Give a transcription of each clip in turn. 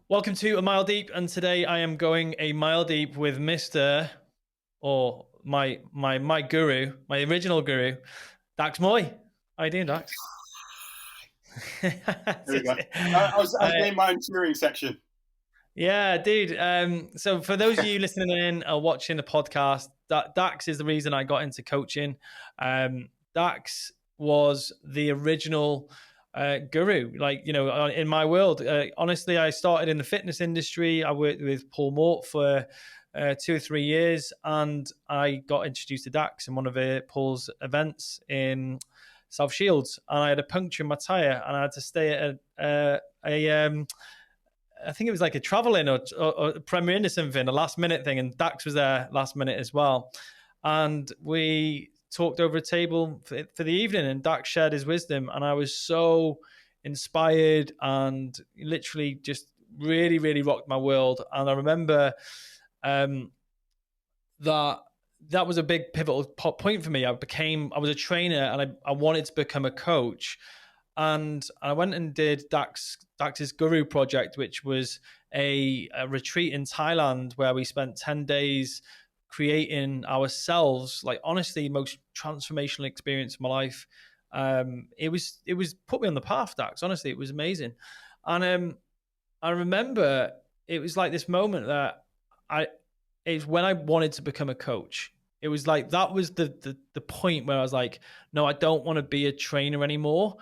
Welcome to A Mile Deep, and today I am going a mile deep with Mr. or my guru, my original guru, Dax Moy. How you doing, Dax? There we go. I was Uh, doing my own cheering section. yeah, dude. So for those of you listening in or watching the podcast, Dax is the reason I got into coaching. Dax was the original guru. Like, in my world, honestly, I started in the fitness industry. I worked with Paul Mort for 2 or 3 years, and I got introduced to Dax in one of Paul's events in South Shields, and I had a puncture in my tire, and I had to stay at a I think it was like a traveling or Premier Inn or something, a last minute thing, and Dax was there last minute as well. And we talked over a table for the evening, and Dax shared his wisdom, and I was so inspired and literally just really, really rocked my world. And I remember um, that that was a big pivotal point for me. I was a trainer, and I wanted to become a coach, and I went and did Dax's Guru project, which was a retreat in Thailand where we spent 10 days creating ourselves. Like, honestly, most transformational experience of my life. It was put me on the path, Dax. Honestly, it was amazing, and I remember it was like this moment that I it's when I wanted to become a coach. It was like that was the point where I was like, no, I don't want to be a trainer anymore.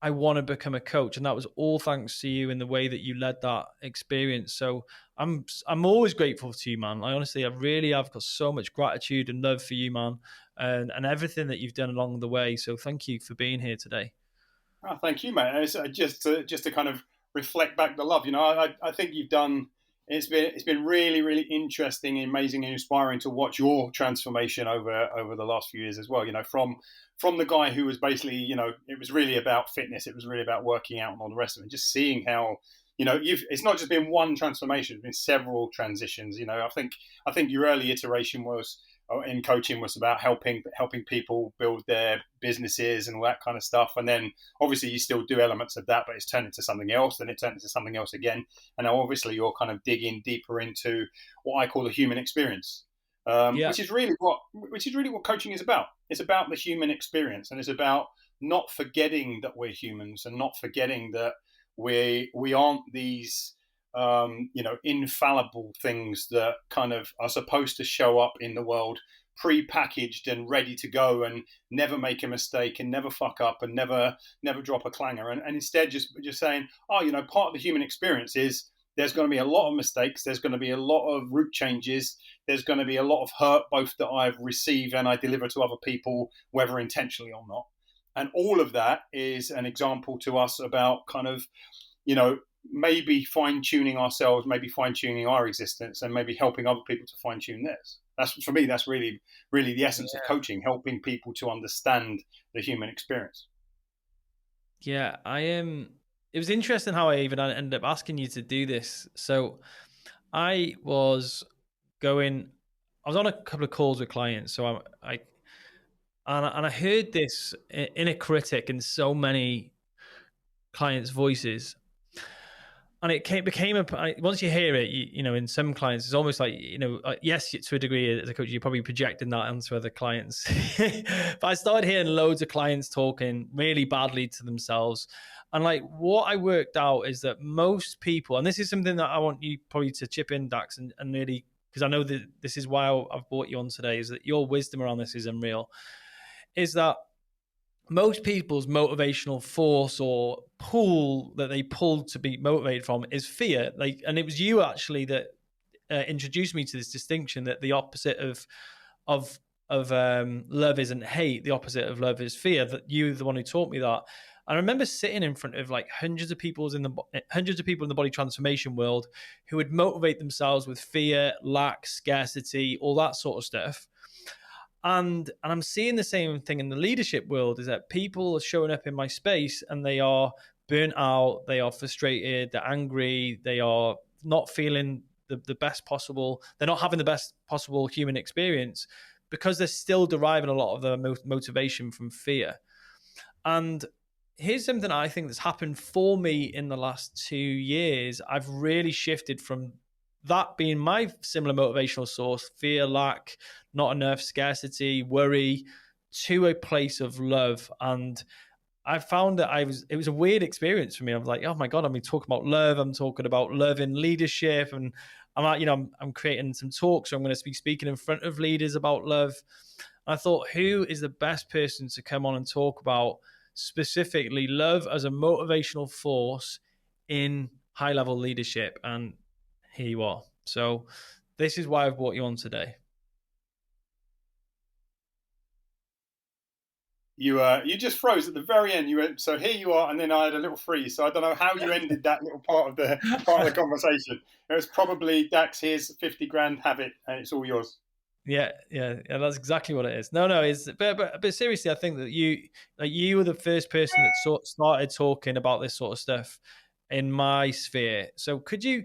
I want to become a coach, and that was all thanks to you and the way that you led that experience. So I'm always grateful to you, man. I really have got so much gratitude and love for you, man, and everything that you've done along the way. So thank you for being here today. Oh, thank you, mate. It's, just to kind of reflect back the love. I think you've done. It's been really really interesting, amazing, and inspiring to watch your transformation over the last few years as well. From the guy who was basically, it was really about fitness. It was really about working out and all the rest of it. Just seeing how. It's not just been one transformation; it's been several transitions. I think your early iteration was in coaching was about helping people build their businesses and all that kind of stuff. And then obviously you still do elements of that, but it's turned into something else. Then it turned into something else again. And now obviously you're kind of digging deeper into what I call the human experience, Yeah, which is really what coaching is about. It's about the human experience, and it's about not forgetting that we're humans and not forgetting that we aren't these infallible things that kind of are supposed to show up in the world pre-packaged and ready to go and never make a mistake and never fuck up and never drop a clanger, and instead just saying, part of the human experience is there's going to be a lot of mistakes, there's going to be a lot of route changes, there's going to be a lot of hurt, both that I've received and I deliver to other people, whether intentionally or not. And all of that is an example to us about kind of, you know, maybe fine tuning ourselves, maybe fine tuning our existence, and maybe helping other people to fine tune theirs. That's, for me, that's really, really the essence of coaching, helping people to understand the human experience. yeah. I am. It was interesting how I even ended up asking you to do this. So I was going. I was on a couple of calls with clients, so I heard this inner critic in so many clients' voices, and became once you hear it, in some clients, it's almost like yes, to a degree, as a coach, you're probably projecting that onto other clients. But I started hearing loads of clients talking really badly to themselves, and like what I worked out is that most people, and this is something that I want you probably to chip in, Dax, and really, because I know that this is why I've brought you on today, is that your wisdom around this is unreal. Is that most people's motivational force or pull that they pull to be motivated from is fear. Like, and it was you actually that introduced me to this distinction that the opposite of love isn't hate. The opposite of love is fear. That you, the one who taught me that. I remember sitting in front of like hundreds of people in the body transformation world who would motivate themselves with fear, lack, scarcity, all that sort of stuff. And I'm seeing the same thing in the leadership world, is that people are showing up in my space and they are burnt out, they are frustrated, they're angry, they are not feeling the best possible, they're not having the best possible human experience because they're still deriving a lot of their motivation from fear. And here's something I think that's happened for me in the last 2 years. I've really shifted from that being my similar motivational source, fear, lack, not enough, scarcity, worry, to a place of love. And I found that it was a weird experience for me. I was like, oh my God, I'm talking about love. I'm talking about love in leadership. And I'm like, I'm creating some talks. So I'm going to be speaking in front of leaders about love. I thought, who is the best person to come on and talk about specifically love as a motivational force in high level leadership? And here you are. So this is why I've brought you on today. You just froze at the very end. You went, so here you are, and then I had a little freeze. So I don't know how you ended that little part of the conversation. It was probably, Dax, here's 50 grand, have it, and it's all yours. Yeah, that's exactly what it is. No, it's but seriously, I think that you were the first person that started talking about this sort of stuff in my sphere. So could you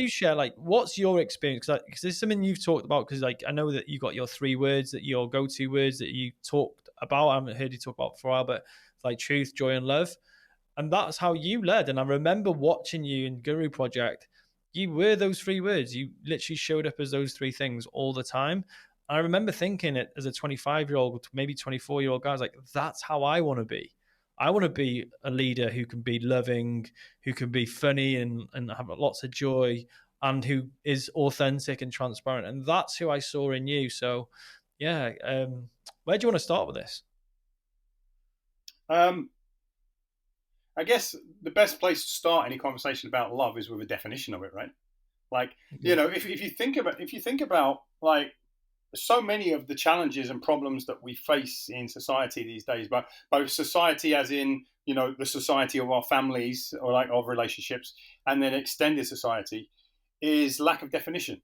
share, like, what's your experience? Because there's something you've talked about. Because, like, I know that you got your 3 words, that your go-to words that you talked about. I haven't heard you talk about for a while, but like truth, joy, and love. And that's how you led. And I remember watching you in Guru Project. You were those 3 words. You literally showed up as those 3 things all the time. And I remember thinking it as a 25-year-old, maybe 24-year-old guy. I was like, that's how I want to be. I want to be a leader who can be loving, who can be funny and have lots of joy, and who is authentic and transparent. And that's who I saw in you. So, yeah. Where do you want to start with this? Um, I guess the best place to start any conversation about love is with a definition of it, right? Like, Yeah. if you think about like so many of the challenges and problems that we face in society these days, but both society as in, the society of our families or like of relationships, and then extended society, is lack of definition.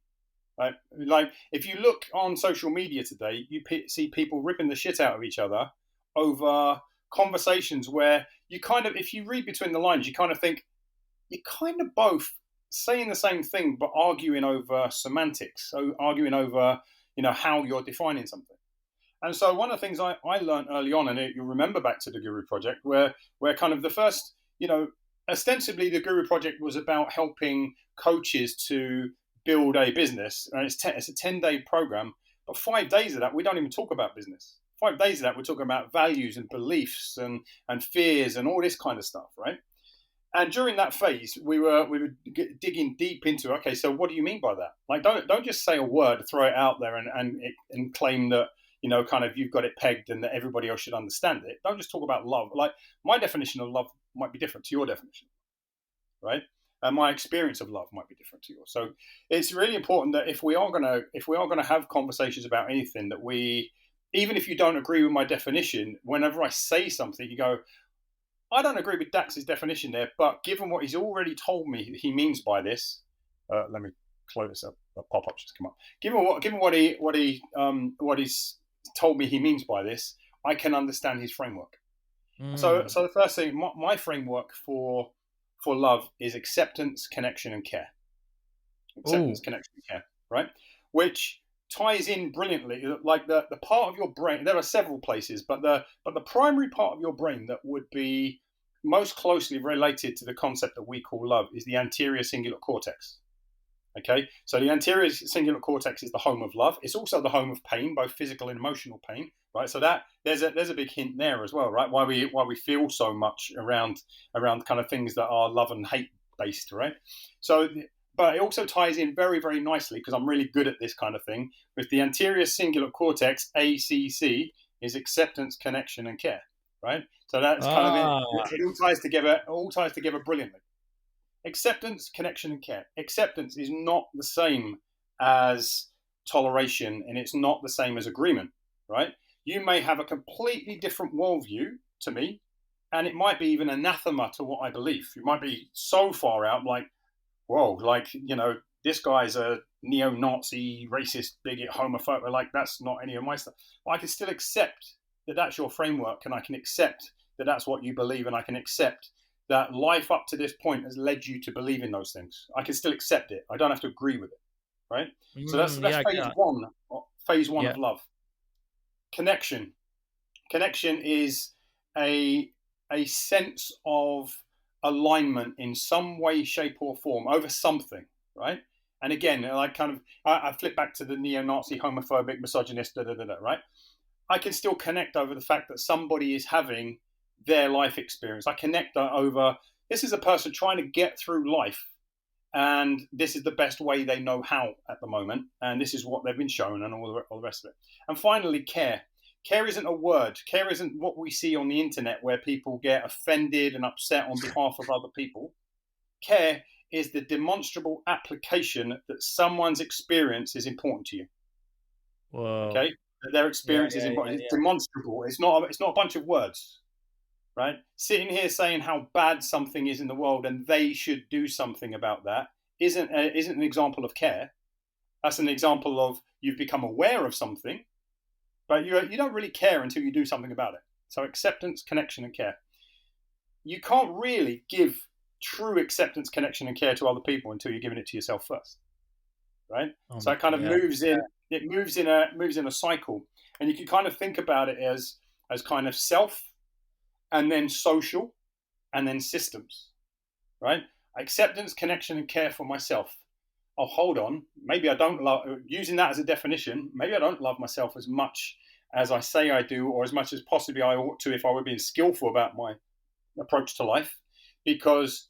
Right? Like, if you look on social media today, you see people ripping the shit out of each other over conversations where you kind of, if you read between the lines, you kind of think you're kind of both saying the same thing but arguing over semantics, so arguing over how you're defining something. And so one of the things I learned early on, and you remember back to the Guru Project, where kind of the first, ostensibly the Guru Project was about helping coaches to build a business, and it's a 10-day program, but 5 days of that we don't even talk about business. 5 days of that we're talking about values and beliefs and fears and all this kind of stuff, right? And during that phase, we were digging deep into, okay, so what do you mean by that? Like, don't just say a word, throw it out there, and claim that kind of you've got it pegged and that everybody else should understand it. Don't just talk about love. Like, my definition of love might be different to your definition, right? And my experience of love might be different to yours. So it's really important that if we are gonna have conversations about anything, that we, even if you don't agree with my definition, whenever I say something, you go, I don't agree with Dax's definition there, but given what he's already told me he means by this, let me close this up. A pop-up just come up. Given what he's told me he means by this, I can understand his framework. So the first thing, my framework for love is acceptance, connection, and care. Acceptance, connection, and care, right? Which ties in brilliantly, like the part of your brain. There are several places, but the primary part of your brain that would be most closely related to the concept that we call love is the anterior cingulate cortex. Okay, so the anterior cingulate cortex is the home of love. It's also the home of pain, both physical and emotional pain, right? So that there's a big hint there as well, right? Why we feel so much around kind of things that are love and hate based, right? So, but it also ties in very, very nicely, because I'm really good at this kind of thing, with the anterior cingulate cortex, ACC, is acceptance, connection, and care, right? So that's kind of it. It all ties together brilliantly. Acceptance, connection, and care. Acceptance is not the same as toleration, and it's not the same as agreement, right? You may have a completely different worldview to me, and it might be even anathema to what I believe. You might be so far out, like, whoa, like, this guy's a neo-Nazi, racist, bigot, homophobe. Like, that's not any of my stuff. But I can still accept that that's your framework, and I can accept that that's what you believe, and I can accept that life up to this point has led you to believe in those things. I can still accept it. I don't have to agree with it, right? So that's phase one. Phase one of love. Connection. Connection is a a sense of alignment in some way, shape, or form over something, right? And again, like kind of, I flip back to the neo-Nazi, homophobic, misogynist, right? I can still connect over the fact that somebody is having their life experience. I connect over, this is a person trying to get through life, and this is the best way they know how at the moment, and this is what they've been shown, and all the rest of it. And finally, care. Care isn't a word. Care isn't what we see on the internet where people get offended and upset on behalf of other people. Care is the demonstrable application that someone's experience is important to you. Whoa. Okay, their experience is important. It's demonstrable. It's not a bunch of words, right? Sitting here saying how bad something is in the world and they should do something about that isn't an example of care. That's an example of you've become aware of something, but you don't really care until you do something about it. So acceptance, connection, and care. You can't really give true acceptance, connection, and care to other people until you're giving it to yourself first, right? So it kind of moves in. It moves in a cycle, and you can kind of think about it as kind of self, and then social, and then systems, right? Acceptance, connection, and care for myself. Oh, hold on. Maybe I don't love, using that as a definition, maybe I don't love myself as much as I say I do, or as much as possibly I ought to if I were being skillful about my approach to life, because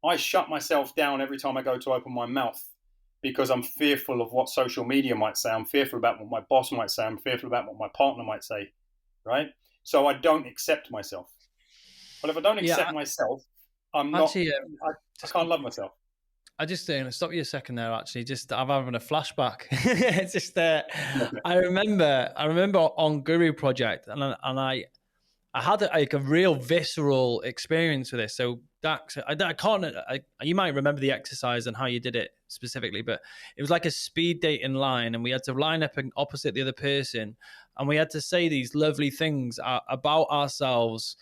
I shut myself down every time I go to open my mouth because I'm fearful of what social media might say. I'm fearful about what my boss might say. I'm fearful about what my partner might say, right? So I don't accept myself. But if I don't accept myself, I'm not. Actually, I can't love myself. I just stop you a second there. Actually, just I'm having a flashback. It's just I remember on Guru Project, and I had like a real visceral experience with this. So Dax, I can't. You might remember the exercise and how you did it specifically, but it was like a speed dating line, and we had to line up opposite the other person, and we had to say these lovely things about ourselves.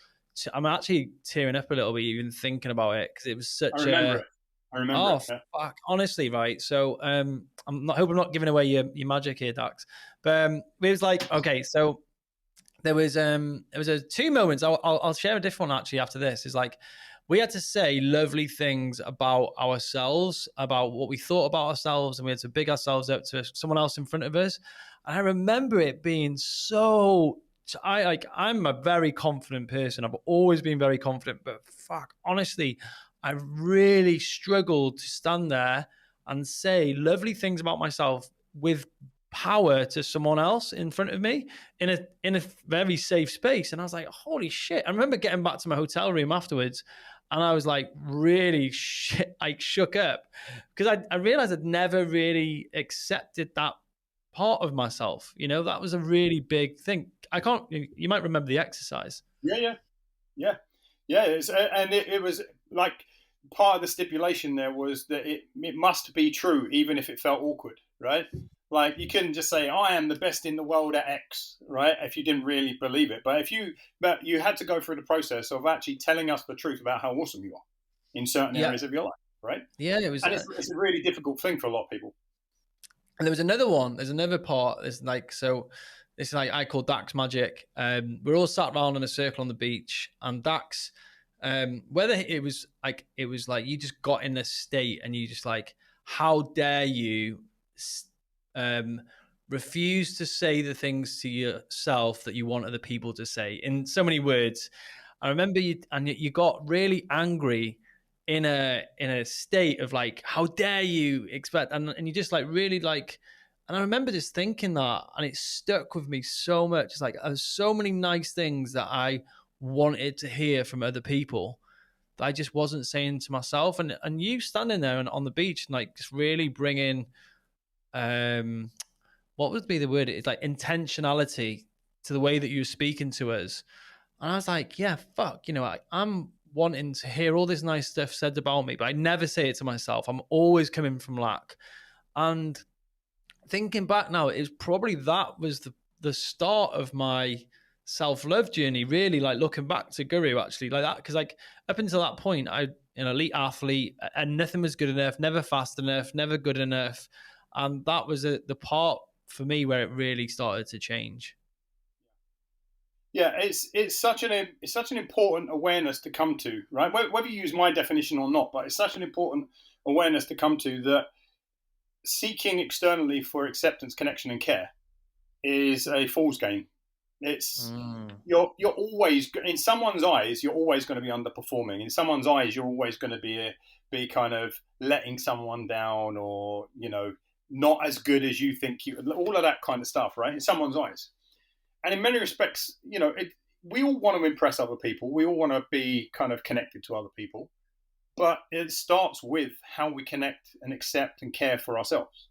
I'm actually tearing up a little bit even thinking about it because it was such I remember it. Fuck, honestly, right? So I hope I'm not giving away your magic here, Dax. But it was like, okay, so there was two moments. I'll share a different one actually after this. Is like we had to say lovely things about ourselves, about what we thought about ourselves, and we had to big ourselves up to someone else in front of us. And I remember it being so. I'm a very confident person. I've always been very confident, but fuck, honestly, I really struggled to stand there and say lovely things about myself with power to someone else in front of me in a very safe space. And I was like, holy shit. I remember getting back to my hotel room afterwards and I was like really shook up because I realized I'd never really accepted that part of myself. You know, that was a really big thing. You might remember the exercise. Yeah. And it was like part of the stipulation there was that it must be true, even if it felt awkward, right? Like you couldn't just say, I am the best in the world at X, right? If you didn't really believe it. But you had to go through the process of actually telling us the truth about how awesome you are in certain areas of your life, right? Yeah, it was. And it's a really difficult thing for a lot of people. And there was another one. There's another part. It's like, so it's like I call Dax magic. We're all sat around in a circle on the beach, and Dax, whether it was like you just got in this state and you just like, how dare you refuse to say the things to yourself that you want other people to say in so many words. I remember you got really angry in a state of like, how dare you expect, and you just like really like, and I remember just thinking that, and it stuck with me so much. It's like there's so many nice things that I wanted to hear from other people that I just wasn't saying to myself, and you standing there and on the beach and like just really bringing what would be the word? It's like intentionality to the way that you were speaking to us. And I was like, yeah, fuck, you know, I'm wanting to hear all this nice stuff said about me, but I never say it to myself. I'm always coming from lack. And thinking back now, it was probably that was the start of my self-love journey, really, like looking back to Guru actually like that. Because like up until that point, I an elite athlete and nothing was good enough, never fast enough, never good enough. And that was the part for me where it really started to change. Yeah, it's such an important awareness to come to, right? Whether you use my definition or not, but it's such an important awareness to come to that seeking externally for acceptance, connection, and care is a fool's game. It's you're always in someone's eyes. You're always going to be underperforming. In someone's eyes, you're always going to be kind of letting someone down, or not as good as you think you. All of that kind of stuff, right? In someone's eyes, and in many respects, we all want to impress other people. We all want to be kind of connected to other people, but it starts with how we connect and accept and care for ourselves,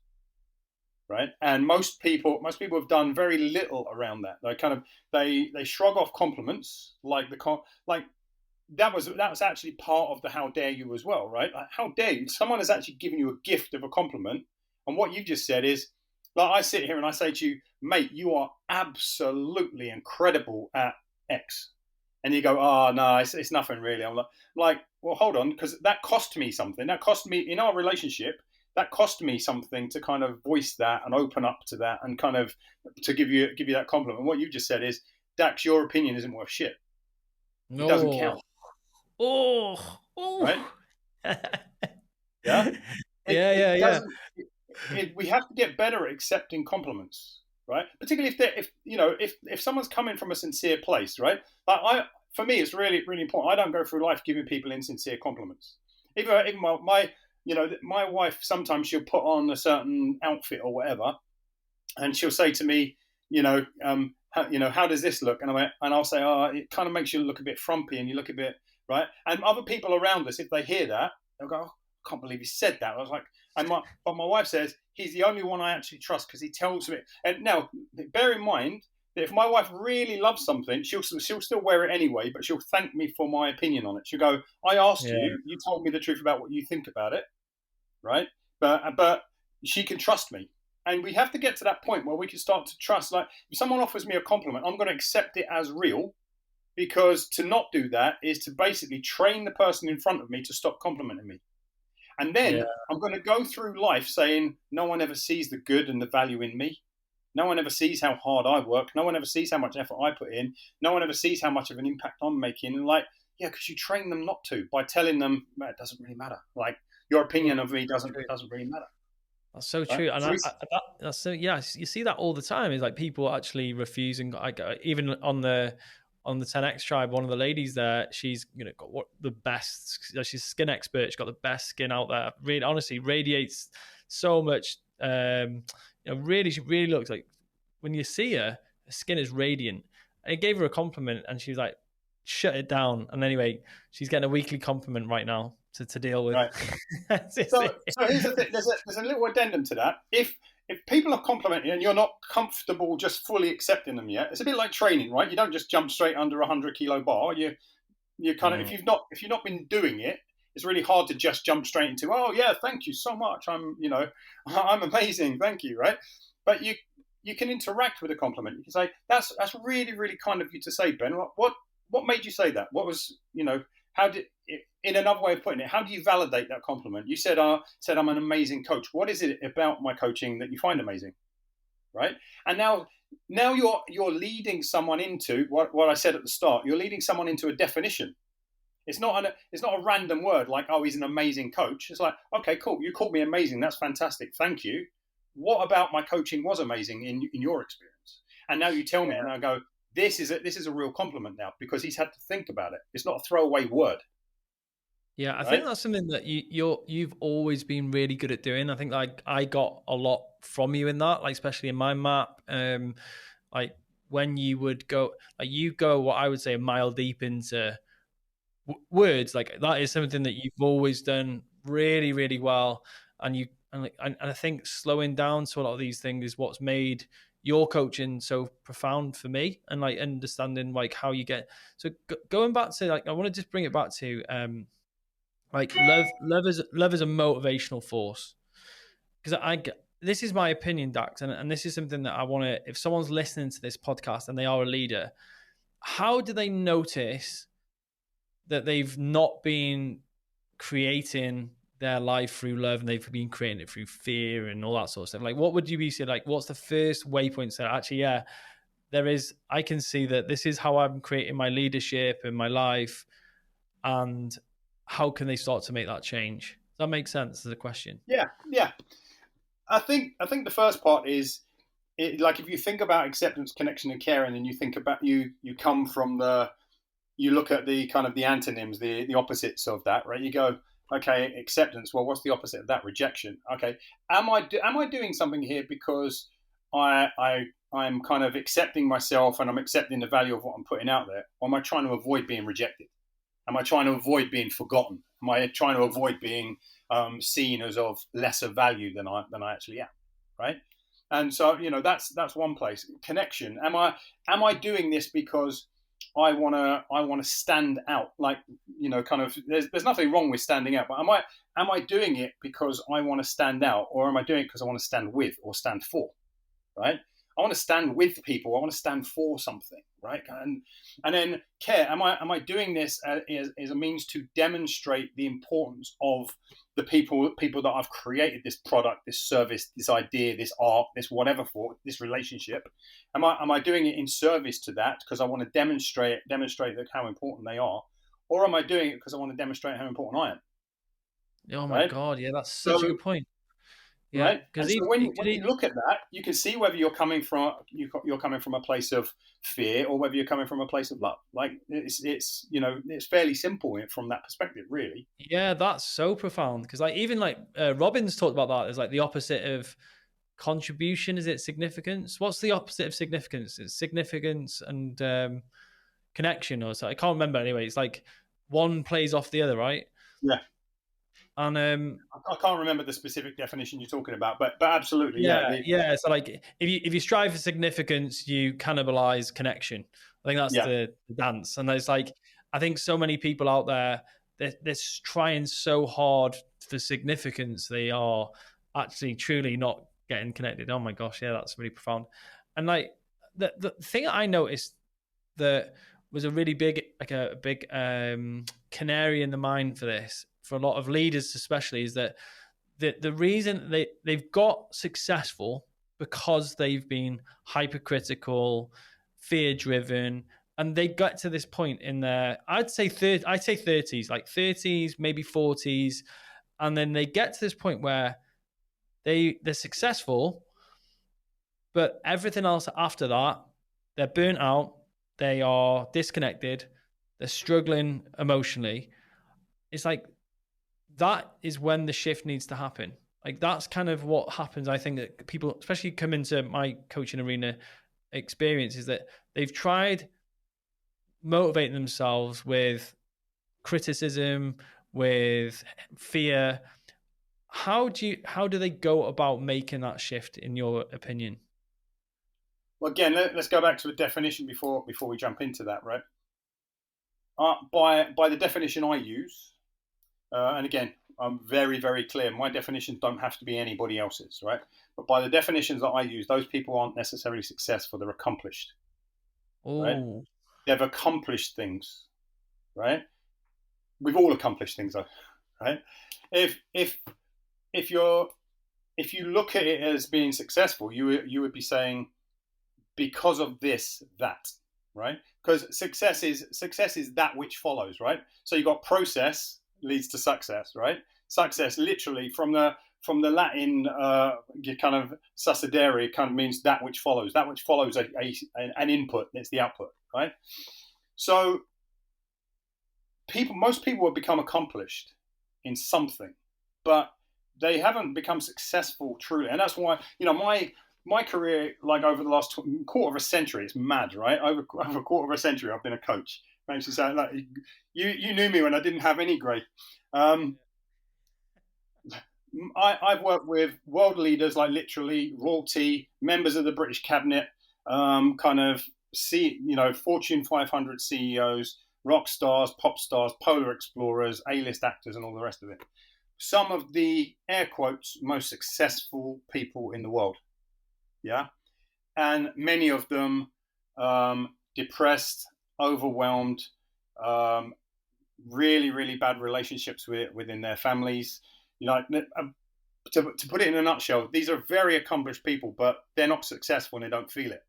right? And most people have done very little around that. They shrug off compliments, like that was actually part of the how dare you as well, right? Like, how dare you? Someone has actually given you a gift of a compliment, and what you've just said is, like, I sit here and I say to you, mate, you are absolutely incredible at X. And you go, oh, no, it's nothing really. I'm like, well, hold on, because that cost me something. That cost me, in our relationship, that cost me something to kind of voice that and open up to that and kind of to give you that compliment. And what you just said is, Dax, your opinion isn't worth shit. It doesn't count. Right? Yeah? Yeah. We have to get better at accepting compliments, right? Particularly if someone's coming from a sincere place, right? For me, it's really, really important. I don't go through life giving people insincere compliments. Even my wife, sometimes she'll put on a certain outfit or whatever, and she'll say to me, how does this look? And I'll say, oh, it kind of makes you look a bit frumpy, and you look a bit right. And other people around us, if they hear that, they'll go, oh, I can't believe he said that. I was like, but my wife says he's the only one I actually trust because he tells me. And now, bear in mind that if my wife really loves something, she'll still wear it anyway, but she'll thank me for my opinion on it. She'll go, I asked you told me the truth about what you think about it, right? But she can trust me. And we have to get to that point where we can start to trust. Like, if someone offers me a compliment, I'm going to accept it as real, because to not do that is to basically train the person in front of me to stop complimenting me. And then I'm going to go through life saying, no one ever sees the good and the value in me. No one ever sees how hard I work. No one ever sees how much effort I put in. No one ever sees how much of an impact I'm making. And because you train them not to by telling them, it doesn't really matter. Like, your opinion of me doesn't really matter. That's so true. Right? And you see that all the time. Is like people actually refusing. Like, even on the 10X tribe, one of the ladies there, she's got the best. She's a skin expert. She's got the best skin out there. Really, honestly, radiates so much. Really, she really looks like, when you see her skin is radiant. I gave her a compliment, and she's like, shut it down. And anyway, she's getting a weekly compliment right now to deal with. Right. So here's the thing. There's a little addendum to that. If people are complimenting and you're not comfortable just fully accepting them yet, it's a bit like training, right? You don't just jump straight under a 100-kilo bar. You kind of, if you've not been doing it, it's really hard to just jump straight into, oh yeah, thank you so much. I'm amazing, thank you, right? But you can interact with a compliment. You can say, that's really, really kind of you to say, Ben. What made you say that? What was, how did, in another way of putting it, how do you validate that compliment? You said I'm an amazing coach. What is it about my coaching that you find amazing, right? And now you're leading someone into what I said at the start. You're leading someone into a definition. It's not a random word like, oh, he's an amazing coach. It's like, okay, cool. You called me amazing. That's fantastic. Thank you. What about my coaching was amazing in your experience? And now you tell me, and I go, this is a real compliment now, because he's had to think about it. It's not a throwaway word. Yeah, I think that's something that you've always been really good at doing. I think like I got a lot from you in that, like especially in my map. Like when you would go, you go what I would say a mile deep into words. Like that is something that you've always done really, really well. And I think slowing down to a lot of these things is what's made your coaching so profound for me, and like understanding like how you get. So going back to like, I want to just bring it back to like love is a motivational force, because this is my opinion, Dax, and this is something that I want to, if someone's listening to this podcast and they are a leader, how do they notice that they've not been creating their life through love and they've been creating it through fear and all that sort of stuff? Like, what would you be saying? Like, what's the first waypoint? So actually, yeah, I can see that this is how I'm creating my leadership and my life, and how can they start to make that change? Does that make sense as a question? Yeah, yeah. I think the first part is like, if you think about acceptance, connection, and care, and then you think about you come from you look at the kind of the antonyms, the opposites of that, right? You go, okay, acceptance. Well, what's the opposite of that? Rejection. Okay, am I doing something here because I'm kind of accepting myself and I'm accepting the value of what I'm putting out there, or am I trying to avoid being rejected? Am I trying to avoid being forgotten? Am I trying to avoid being seen as of lesser value than I actually am? Right. And so, that's one place. Connection. Am I doing this because I want to stand out? Like, kind of. There's nothing wrong with standing out, but am I doing it because I want to stand out, or am I doing it because I want to stand with or stand for? Right. I want to stand with people. I want to stand for something, right? And then care. Am I doing this as a means to demonstrate the importance of the people that I've created this product, this service, this idea, this art, this whatever, for this relationship? Am I doing it in service to that because I want to demonstrate that how important they are, or am I doing it because I want to demonstrate how important I am? Oh my Right. God, yeah, that's such a So good point. Yeah, right? because And so when you look at that, you can see whether you're coming from a place of fear or whether you're coming from a place of love. Like, it's fairly simple from that perspective, really. yeah, that's so profound. Because like even like Robbins talked about that as like the opposite of contribution. Is it significance? What's the opposite of significance? It's significance and connection, or so. I can't remember. Anyway, it's like one plays off the other, right? Yeah, And I can't remember the specific definition you're talking about, but absolutely, yeah, yeah, yeah. So like if you strive for significance, you cannibalize connection. I think that's yeah. the dance. And there's like I think so many people out there they're trying so hard for significance, they are actually truly not getting connected. Oh my gosh, yeah, that's really profound. And like the thing I noticed that was a really big like a big canary in the mine for this for a lot of leaders especially is that the reason they've got successful because they've been hypercritical, fear driven, and they got to this point in their I'd say 30s, like 30s, maybe 40s, and then they get to this point where they're successful, but everything else after that, they're burnt out, they are disconnected, they're struggling emotionally. It's like that is when the shift needs to happen. Like that's kind of what happens. I think that people, especially come into my coaching arena experience, is that they've tried motivating themselves with criticism, with fear. How do they go about making that shift in your opinion? Well, again, let's go back to a definition before we jump into that, right? By the definition I use, and again, I'm very, very clear. My definitions don't have to be anybody else's, right? But by the definitions that I use, those people aren't necessarily successful. They're accomplished, right? Oh, They've accomplished things, right? We've all accomplished things, though, right? If if you're if you look at it as being successful, you would be saying because of this, that, right? Because success is that which follows, right? So you've got process leads to success, right? Success literally from the Latin kind of sucedere kind of means that which follows. That which follows an input. It's the output, right? So most people have become accomplished in something, but they haven't become successful truly. And that's why my career, like over the last quarter of a century, it's mad, right? Over a quarter of a century, I've been a coach. Makes you sound like you knew me when I didn't have any grade. Um, I've worked with world leaders, like literally royalty, members of the British cabinet, kind of Fortune 500 CEOs, rock stars, pop stars, polar explorers, A-list actors, and all the rest of it. Some of the air quotes most successful people in the world, yeah, and many of them depressed, overwhelmed, um, really, really bad relationships within their families. To put it in a nutshell, these are very accomplished people, but they're not successful and they don't feel it.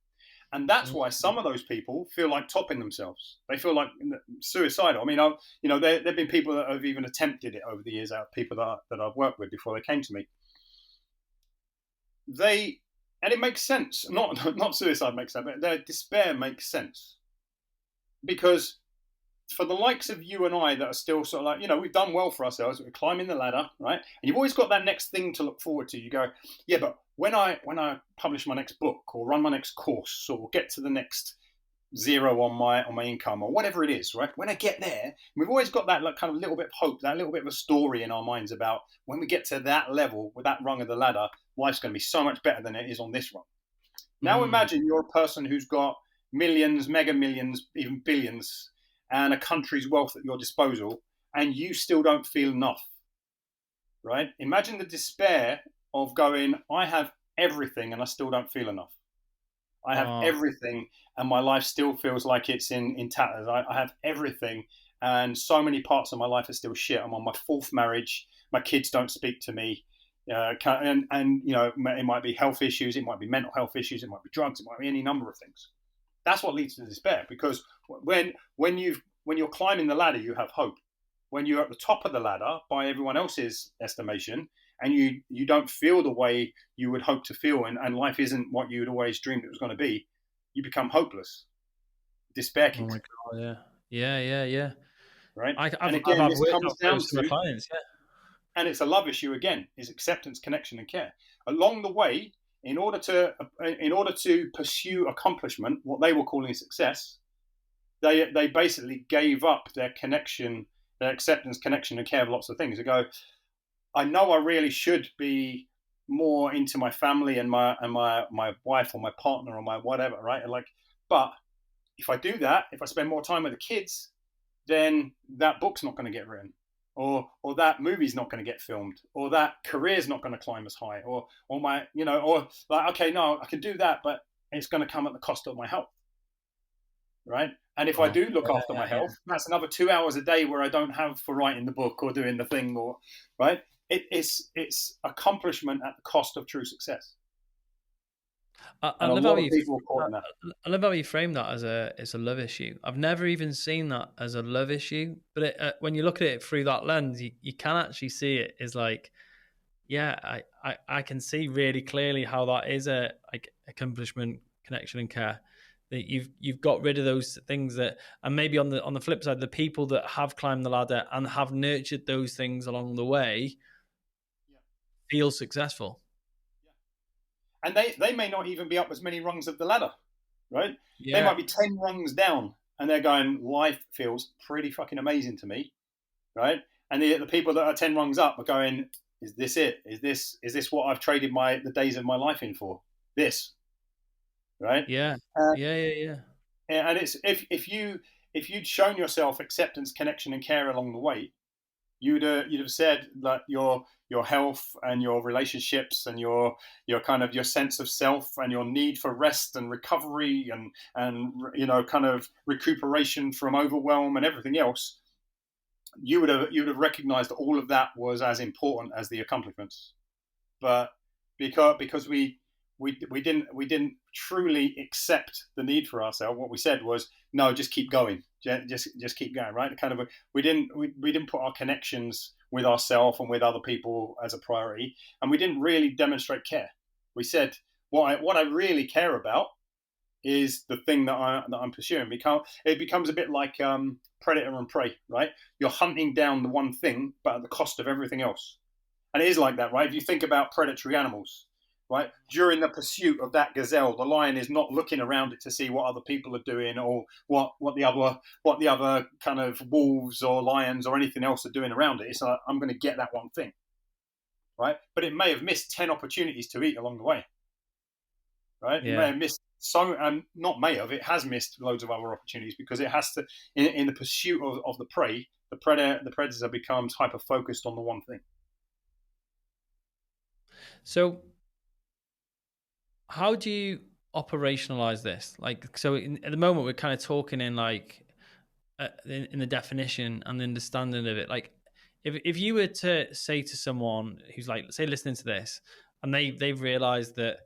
And that's why some of those people feel like topping themselves. They feel like suicidal. I mean, there've been people that have even attempted it over the years. Out of people that I've worked with before they came to me. And it makes sense. Not suicide makes sense, but their despair makes sense because for the likes of you and I that are still sort of like, we've done well for ourselves, we're climbing the ladder, right? And you've always got that next thing to look forward to. You go, yeah, but when I publish my next book or run my next course or get to the next zero on my income or whatever it is, right? When I get there, we've always got that kind of little bit of hope, that little bit of a story in our minds about when we get to that level with that rung of the ladder, life's going to be so much better than it is on this rung. Now imagine you're a person who's got millions, mega millions, even billions, and a country's wealth at your disposal, and you still don't feel enough, right? Imagine the despair of going, I have everything and I still don't feel enough. I have everything and my life still feels like it's in tatters. I have everything and so many parts of my life are still shit. I'm on my fourth marriage. My kids don't speak to me. And it might be health issues. It might be mental health issues. It might be drugs. It might be any number of things. That's what leads to despair, because when you're climbing the ladder, you have hope. When you're at the top of the ladder by everyone else's estimation, and you don't feel the way you would hope to feel, and life isn't what you had always dreamed it was going to be, you become hopeless. Despair kicks. Oh my God, yeah. Right. I've again, had this worked comes out down with some to, clients, and it's a love issue again, is acceptance, connection, and care. Along the way, in order to pursue accomplishment, what they were calling success, they basically gave up their connection, their acceptance, connection, and care of lots of things. They go, I know I really should be more into my family and my wife or my partner or my whatever, right? But if I do that, if I spend more time with the kids, then that book's not going to get written, or that movie's not going to get filmed, or that career's not going to climb as high, or my, or like, okay, no, I can do that, but it's going to come at the cost of my health, right? And if I do look after my health, that's another 2 hours a day where I don't have for writing the book or doing the thing, or right. It's accomplishment at the cost of true success. I love how you frame that as a love issue. I've never even seen that as a love issue, but when you look at it through that lens, you can actually see it as like, yeah, I can see really clearly how that is a accomplishment, connection, and care. That you've got rid of those things that, and maybe on the flip side, the people that have climbed the ladder and have nurtured those things along the way feel successful. And they may not even be up as many rungs of the ladder, right? Yeah. They might be 10 rungs down, and they're going, life feels pretty fucking amazing to me, right? And the people that are 10 rungs up are going, is this it? Is this what I've traded the days of my life in for? This, right? Yeah. And it's if you'd shown yourself acceptance, connection, and care along the way, you'd have said that your health and your relationships and your kind of your sense of self and your need for rest and recovery and kind of recuperation from overwhelm and everything else, you would have recognized that all of that was as important as the accomplishments. But because we didn't truly accept the need for ourselves, what we said was, no, just keep going, just keep going, right? Kind of we didn't put our connections with ourselves and with other people as a priority, and we didn't really demonstrate care. We said, what I really care about is the thing that I'm pursuing. It becomes a bit like predator and prey, right? You're hunting down the one thing, but at the cost of everything else. And it is like that, right? If you think about predatory animals, right? During the pursuit of that gazelle, the lion is not looking around it to see what other people are doing or what the other kind of wolves or lions or anything else are doing around it. It's like, I'm going to get that one thing, right? But it may have missed 10 opportunities to eat along the way, right? Yeah. It may have missed it has missed loads of other opportunities because it has to, in the pursuit of the prey, the predator becomes hyper focused on the one thing. So how do you operationalize this? Like, so at the moment we're kind of talking in like in the definition and the understanding of it. Like, if you were to say to someone who's like, say, listening to this, and they've realized that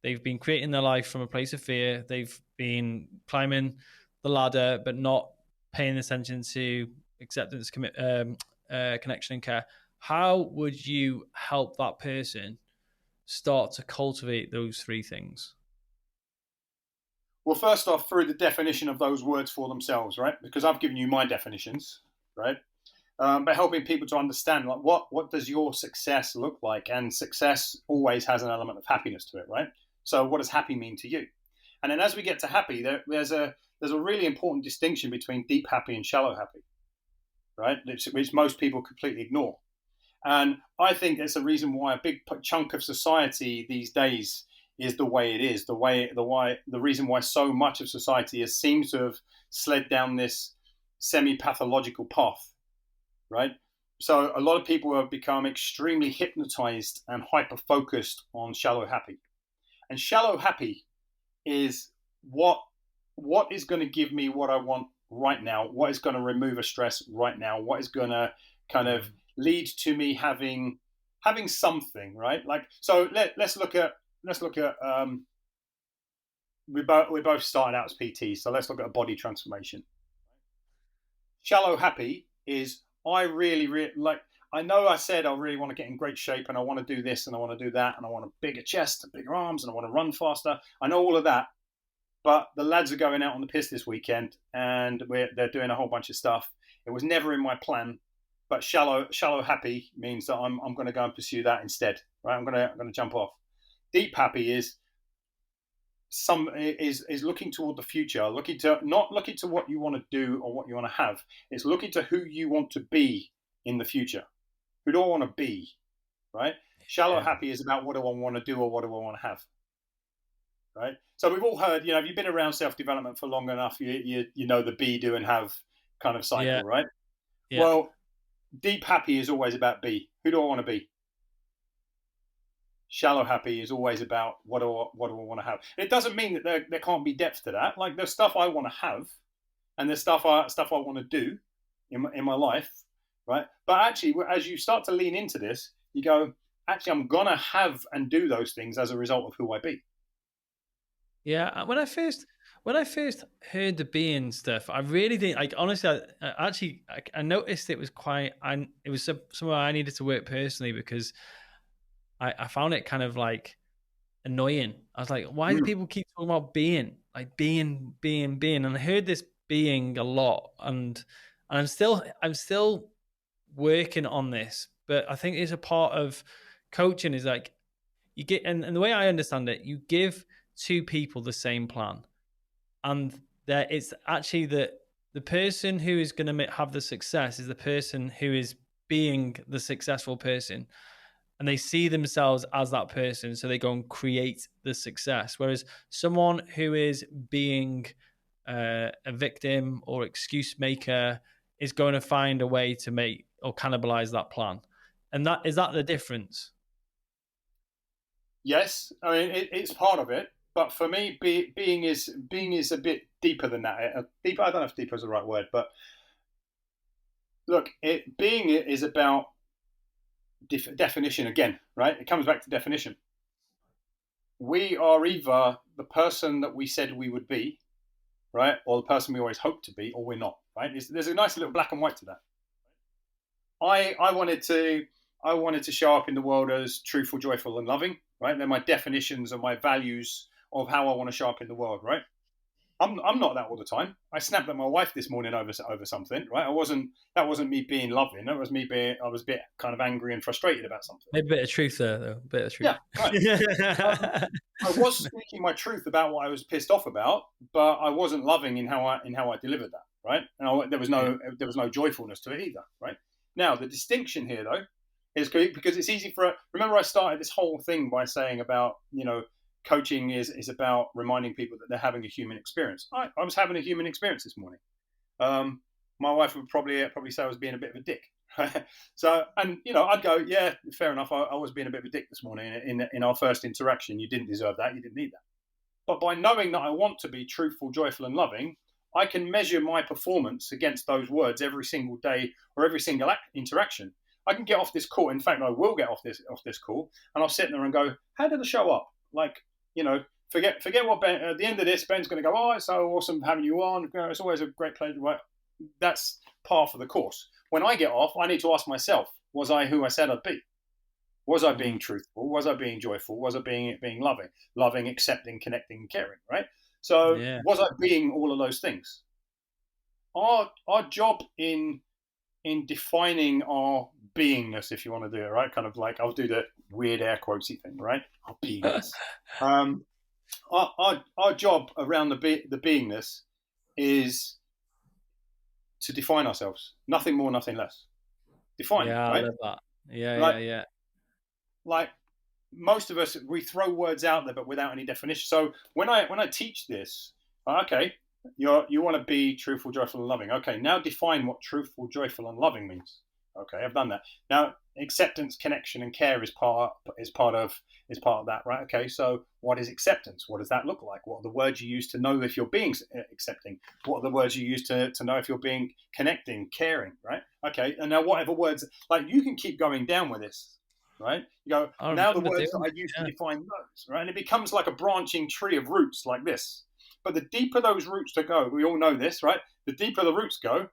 They've been creating their life from a place of fear. They've been climbing the ladder, but not paying attention to acceptance, connection, and care. How would you help that person start to cultivate those three things? Well, first off, through the definition of those words for themselves, right? Because I've given you my definitions, right? But helping people to understand, like, what does your success look like? And success always has an element of happiness to it, right? So what does happy mean to you? And then as we get to happy, there's a really important distinction between deep happy and shallow happy, right? Which most people completely ignore. And I think it's a reason why a big chunk of society these days is the way it is. The reason why so much of society seems to have slid down this semi-pathological path, right? So a lot of people have become extremely hypnotized and hyper-focused on shallow happy. And shallow happy is what is going to give me what I want right now, what is going to remove a stress right now, what is going to kind of lead to me having something, right? Like, so let's look at we both started out as PTs, so let's look at a body transformation. Shallow happy is, I really like, I know I said I really want to get in great shape and I want to do this and I want to do that and I want a bigger chest and bigger arms and I want to run faster. I know all of that, but the lads are going out on the piss this weekend and they're doing a whole bunch of stuff. It was never in my plan, but shallow happy means that I'm going to go and pursue that instead, right? I'm going to jump off. Deep happy is looking toward the future, not looking to what you want to do or what you want to have. It's looking to who you want to be in the future. Who do I want to be, right? Shallow happy is about what do I want to do or what do I want to have, right? So we've all heard, if you've been around self-development for long enough, you know the be, do, and have kind of cycle, right? Yeah. Well, deep happy is always about be. Who do I want to be? Shallow happy is always about what do I want to have. It doesn't mean that there can't be depth to that. Like, there's stuff I want to have, and there's stuff I want to do in my life, right? But actually, as you start to lean into this, you go, actually, I'm gonna have and do those things as a result of who I be. Yeah, when I first heard the being stuff, I really didn't, like, honestly, I noticed it was it was somewhere I needed to work personally, because I found it kind of like annoying. I was like, why do people keep talking about being? Like, being. And I heard this being a lot, and I'm still working on this, but I think it's a part of coaching is like, you get, and the way I understand it, you give two people the same plan, and that it's actually that the person who is going to have the success is the person who is being the successful person, and they see themselves as that person, so they go and create the success. Whereas someone who is being a victim or excuse maker is going to find a way to make or cannibalize that plan. And that is that the difference? Yes, I mean it's part of it, but for me, being is a bit deeper than that. Deeper, I don't know if deeper is the right word, but look, being is about definition again, right? It comes back to definition. We are either the person that we said we would be, right, or the person we always hoped to be, or we're not, right? There's a nice little black and white to that. I wanted to show up in the world as truthful, joyful, and loving, right? They're my definitions and my values of how I want to show up in the world, right? I'm not that all the time. I snapped at my wife this morning over something, right? That wasn't me being loving. That was me I was a bit kind of angry and frustrated about something. Maybe a bit of truth there, though. A bit of truth. Yeah, right. I was speaking my truth about what I was pissed off about, but I wasn't loving in how I delivered that, right? And there was no joyfulness to it either, right? Now the distinction here, though, is because it's easy remember I started this whole thing by saying about, coaching is about reminding people that they're having a human experience. I was having a human experience this morning. My wife would probably say I was being a bit of a dick. So, and I'd go, yeah, fair enough. I was being a bit of a dick this morning in our first interaction. You didn't deserve that. You didn't need that. But by knowing that I want to be truthful, joyful, and loving, I can measure my performance against those words every single day or every single interaction. I can get off this call. In fact, I will get off this call, and I'll sit there and go, how did I show up? Like, forget what Ben. At the end of this, Ben's going to go, "Oh, it's so awesome having you on. It's always a great pleasure." Right? That's par for the course. When I get off, I need to ask myself: was I who I said I'd be? Was I being truthful? Was I being joyful? Was I being loving, accepting, connecting, caring? Right. So Yeah. was I being all of those things? Our job in defining our beingness, if you want to do it, right? Kind of like I'll do the weird air quotesy thing, right? Our beingness. Our job around the beingness is to define ourselves. Nothing more, nothing less. Define, Yeah, I right? love that. Yeah, Like yeah, yeah. like most of us, we throw words out there, but without any definition. So when I teach this, okay, you want to be truthful, joyful, and loving. Okay, now define what truthful, joyful, and loving means. Okay, I've done that. Now acceptance, connection, and care is part of that, right? Okay, so what is acceptance? What does that look like? What are the words you use to know if you're being accepting? What are the words you use to know if you're being connecting, caring, right? Okay, and now whatever words, like you can keep going down with this, right? You go, I now the remember words that doing I it. use to Yeah. define those, right? And it becomes like a branching tree of roots like this. But the deeper those roots to go, we all know this, right? The deeper the roots go,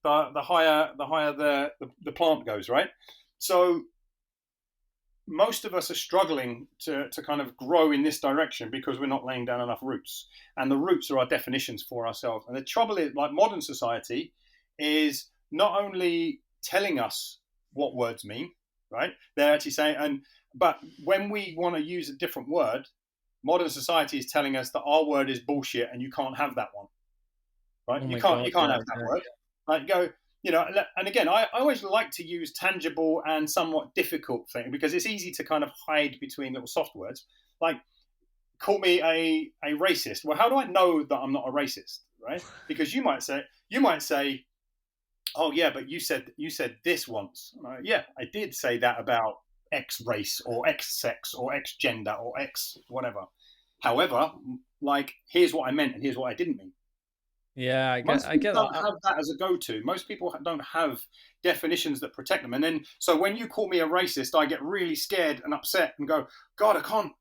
the higher the plant goes, right? So most of us are struggling to kind of grow in this direction because we're not laying down enough roots. And the roots are our definitions for ourselves. And the trouble is, like modern society is not only telling us what words mean, right? They're actually saying, but when we want to use a different word, modern society is telling us that our word is bullshit and you can't have that one, right? Oh You my can't God. Yeah, have that yeah. word. Like go, and again, I always like to use tangible and somewhat difficult thing because it's easy to kind of hide between little soft words. Like call me a racist. Well, how do I know that I'm not a racist, right? Because you might say, oh yeah, but you said this once. Yeah, I did say that about X race or X sex or X gender or X whatever. However, like here's what I meant and here's what I didn't mean. Yeah, Most I people get don't that. have that as a go-to. Most people don't have definitions that protect them. And then, so when you call me a racist, I get really scared and upset and go, God, I can't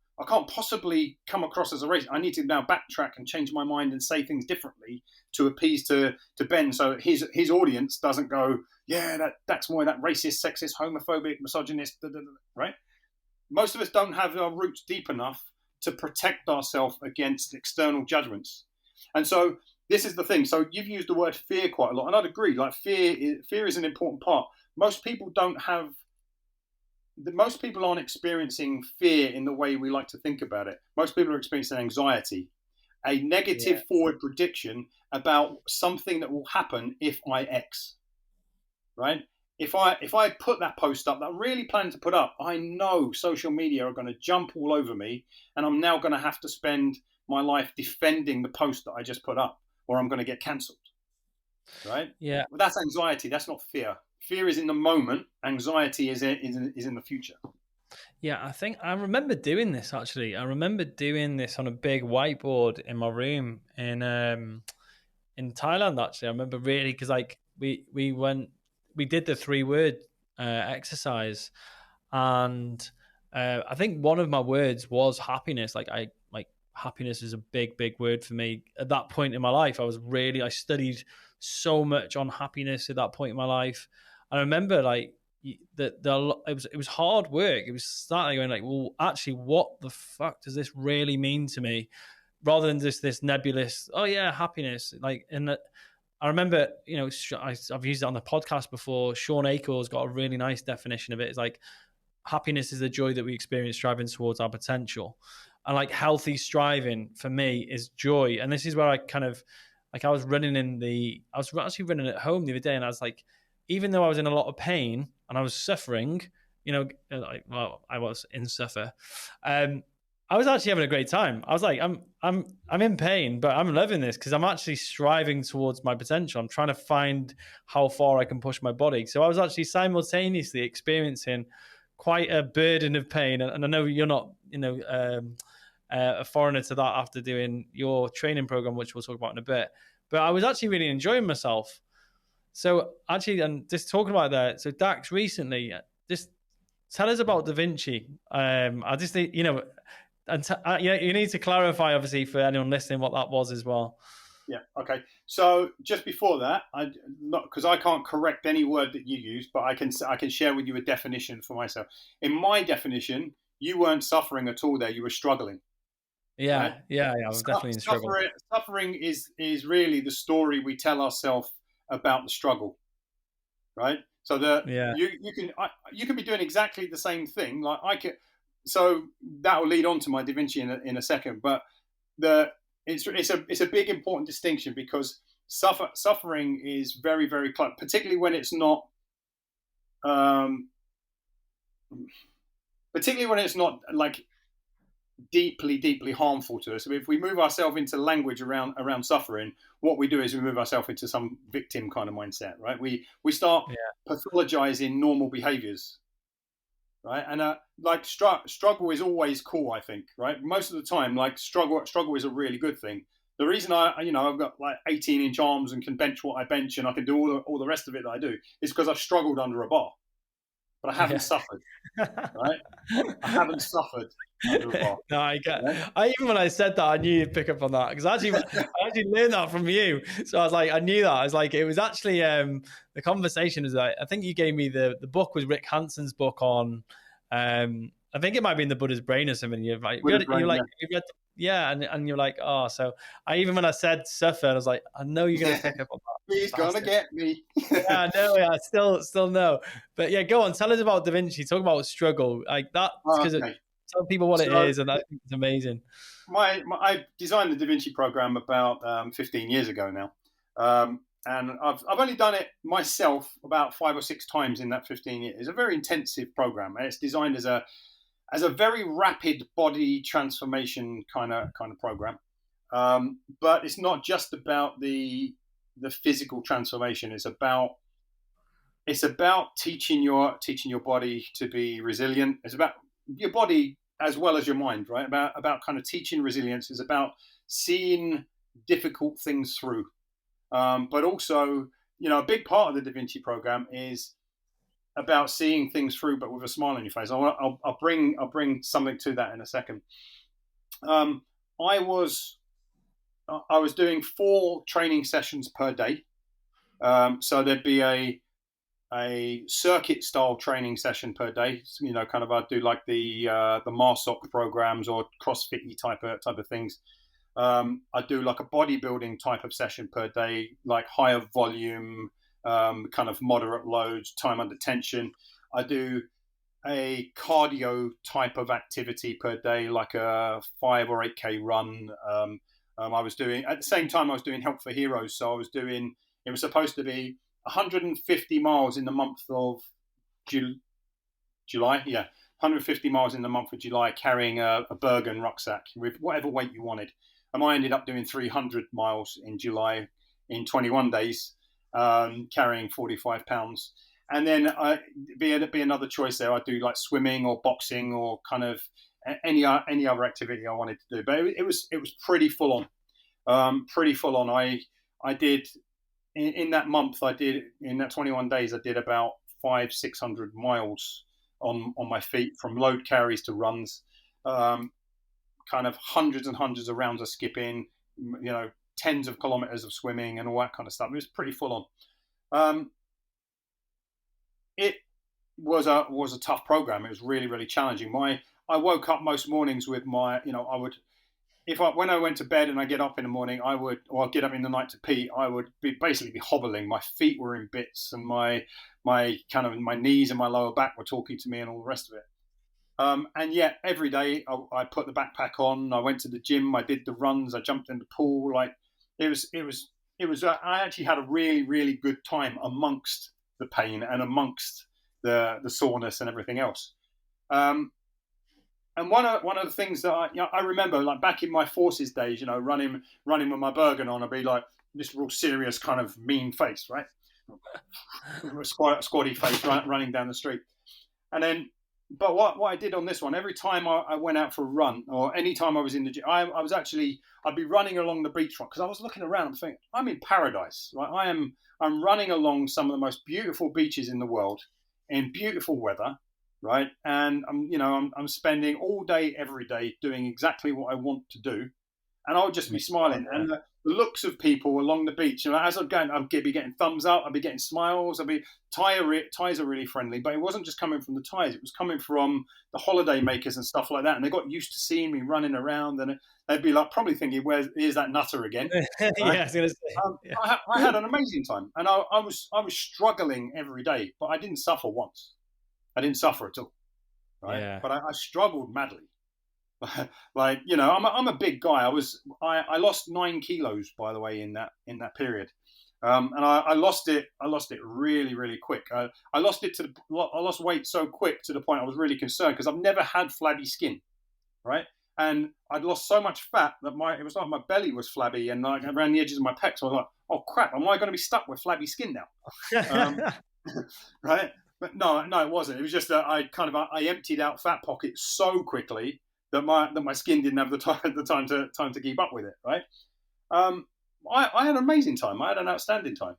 possibly come across as a racist. I need to now backtrack and change my mind and say things differently to appease to Ben, so his audience doesn't go, yeah, that's why that racist, sexist, homophobic, misogynist, right? Most of us don't have our roots deep enough to protect ourselves against external judgments. And so this is the thing. So you've used the word fear quite a lot, and I'd agree. Like fear is an important part. Most people aren't experiencing fear in the way we like to think about it. Most people are experiencing anxiety, a Yeah. negative forward prediction about something that will happen if I X, right? If I put that post up that I'm really planning to put up, I know social media are going to jump all over me, and I'm now going to have to spend my life defending the post that I just put up, or I'm going to get cancelled, right? Yeah. Well, that's anxiety. That's not fear. Fear is in the moment. Anxiety is in the future. Yeah, I think I remember doing this actually. I remember doing this on a big whiteboard in my room in Thailand. Actually, I remember really because like we did the 3 word exercise, and I think one of my words was happiness. Like happiness is a big word for me at that point in my life. I studied so much on happiness at that point in my life. I remember like it was hard work. It was starting going like, well, actually, what the fuck does this really mean to me? Rather than just this nebulous, oh yeah, happiness. Like, I remember, I've used it on the podcast before. Sean Aker's got a really nice definition of it. It's like happiness is the joy that we experience striving towards our potential, and like healthy striving for me is joy. And this is where I kind of like I was actually running at home the other day, and I was like, even though I was in a lot of pain and I was suffering, I was in suffer. I was actually having a great time. I was like, I'm in pain, but I'm loving this because I'm actually striving towards my potential. I'm trying to find how far I can push my body. So I was actually simultaneously experiencing quite a burden of pain. And I know you're not, a foreigner to that after doing your training program, which we'll talk about in a bit. But I was actually really enjoying myself. So actually, and just talking about that, so Dax recently, just tell us about Da Vinci. I just think, you need to clarify, obviously, for anyone listening, what that was as well. Yeah. Okay. So just before that, not because I can't correct any word that you use, but I can share with you a definition for myself. In my definition, you weren't suffering at all there. You were struggling. Right? Yeah. I'm definitely in struggle. Suffering is really the story we tell ourselves about the struggle. Right. So Yeah. you can be doing exactly the same thing. Like I can. So that will lead on to my Da Vinci in a second, but it's a big important distinction because suffering is very, very close, particularly when it's not like deeply harmful to us. So if we move ourselves into language around suffering, what we do is we move ourselves into some victim kind of mindset, right? We start pathologizing normal behaviors, right? And like struggle is always cool, I think, right? Most of the time, like struggle is a really good thing. The reason I've got like 18-inch arms and can bench what I bench and I can do all the rest of it that I do is because I've struggled under a bar, but I haven't suffered, right? I haven't suffered under a bar. No, I get. Right? Even when I said that, I knew you'd pick up on that because I actually learned that from you. So I was like, I knew that. I was like, it was actually the conversation was like, I think you gave me the book was Rick Hanson's book on. I think it might be in the Buddha's Brain or something. You're like, and you're like, oh, so when I said suffer, I was like, I know you're gonna pick up on that. He's gonna get me. Yeah, I know. Yeah, still know. But yeah, go on. Tell us about Da Vinci. Talk about struggle like that because tell people what it is, and I think it's amazing. I designed the Da Vinci program about 15 years ago now, and I've only done it myself about 5 or 6 times in that 15 years. It's a very intensive program, and it's designed as a very rapid body transformation kind of program. But it's not just about the physical transformation. It's about teaching your body to be resilient. It's about your body as well as your mind, right? About kind of teaching resilience. Is about seeing difficult things through. But also, a big part of the Da Vinci program is about seeing things through, but with a smile on your face. I'll bring something to that in a second. I was doing 4 training sessions per day. So there'd be a circuit style training session per day. Kind of I'd do like the MARSOC programs or CrossFit type of things. I do like a bodybuilding type of session per day, like higher volume, kind of moderate loads, time under tension. I do a cardio type of activity per day, like a 5 or 8K run. I was doing at the same time I was doing Help for Heroes, so it was supposed to be 150 miles in the month of July. Yeah, 150 miles in the month of July, carrying a Bergen rucksack with whatever weight you wanted. And I ended up doing 300 miles in July in 21 days, carrying 45 pounds. And then be another choice there. I'd do like swimming or boxing or kind of any other activity I wanted to do. But it was pretty full on. Pretty full on. I did in that month. In that 21 days. I did about 500-600 miles on my feet, from load carries to runs. Kind of hundreds and hundreds of rounds of skipping, tens of kilometers of swimming and all that kind of stuff. It was pretty full on. It was a tough program. It was really, really challenging. I woke up most mornings with when I went to bed and I get up in the morning, or I'll get up in the night to pee, I would basically be hobbling. My feet were in bits and my knees and my lower back were talking to me and all the rest of it. And yet every day I put the backpack on, I went to the gym, I did the runs, I jumped in the pool. Like it was, I actually had a really, really good time amongst the pain and amongst the soreness and everything else. And one of the things that I remember, like back in my forces days, running with my Bergen on, I'd be like this real serious kind of mean face, right? Squatty face, running down the street. And then, but what I did on this one, every time I went out for a run, or any time I was in the gym, I'd be running along the beachfront because I was looking around and thinking, I'm in paradise. Like I'm running along some of the most beautiful beaches in the world in beautiful weather. right? And I'm spending all day, every day doing exactly what I want to do, and I'll just be smiling. And the looks of people along the beach, as I'm going, I'd be getting thumbs up, I'd be getting smiles. Ties are really friendly, but it wasn't just coming from the ties; it was coming from the holiday makers and stuff like that. And they got used to seeing me running around, and they'd be like, probably thinking, "Here's that nutter again?" Right? Yeah, I was gonna say. Yeah. I had an amazing time, and I was struggling every day, but I didn't suffer once. I didn't suffer at all, right? Yeah. But I struggled madly. Like, I'm a big guy. I lost 9 kilos, by the way, in that period. And I lost it really, really quick. I lost weight so quick to the point I was really concerned, because I've never had flabby skin, right? And I'd lost so much fat that it was like my belly was flabby, and like around the edges of my pecs. So I was like, oh crap, am I going to be stuck with flabby skin now? Right? But no, it wasn't. It was just that I emptied out fat pockets so quickly that my skin didn't have the time to keep up with it. Right? I had an amazing time. I had an outstanding time,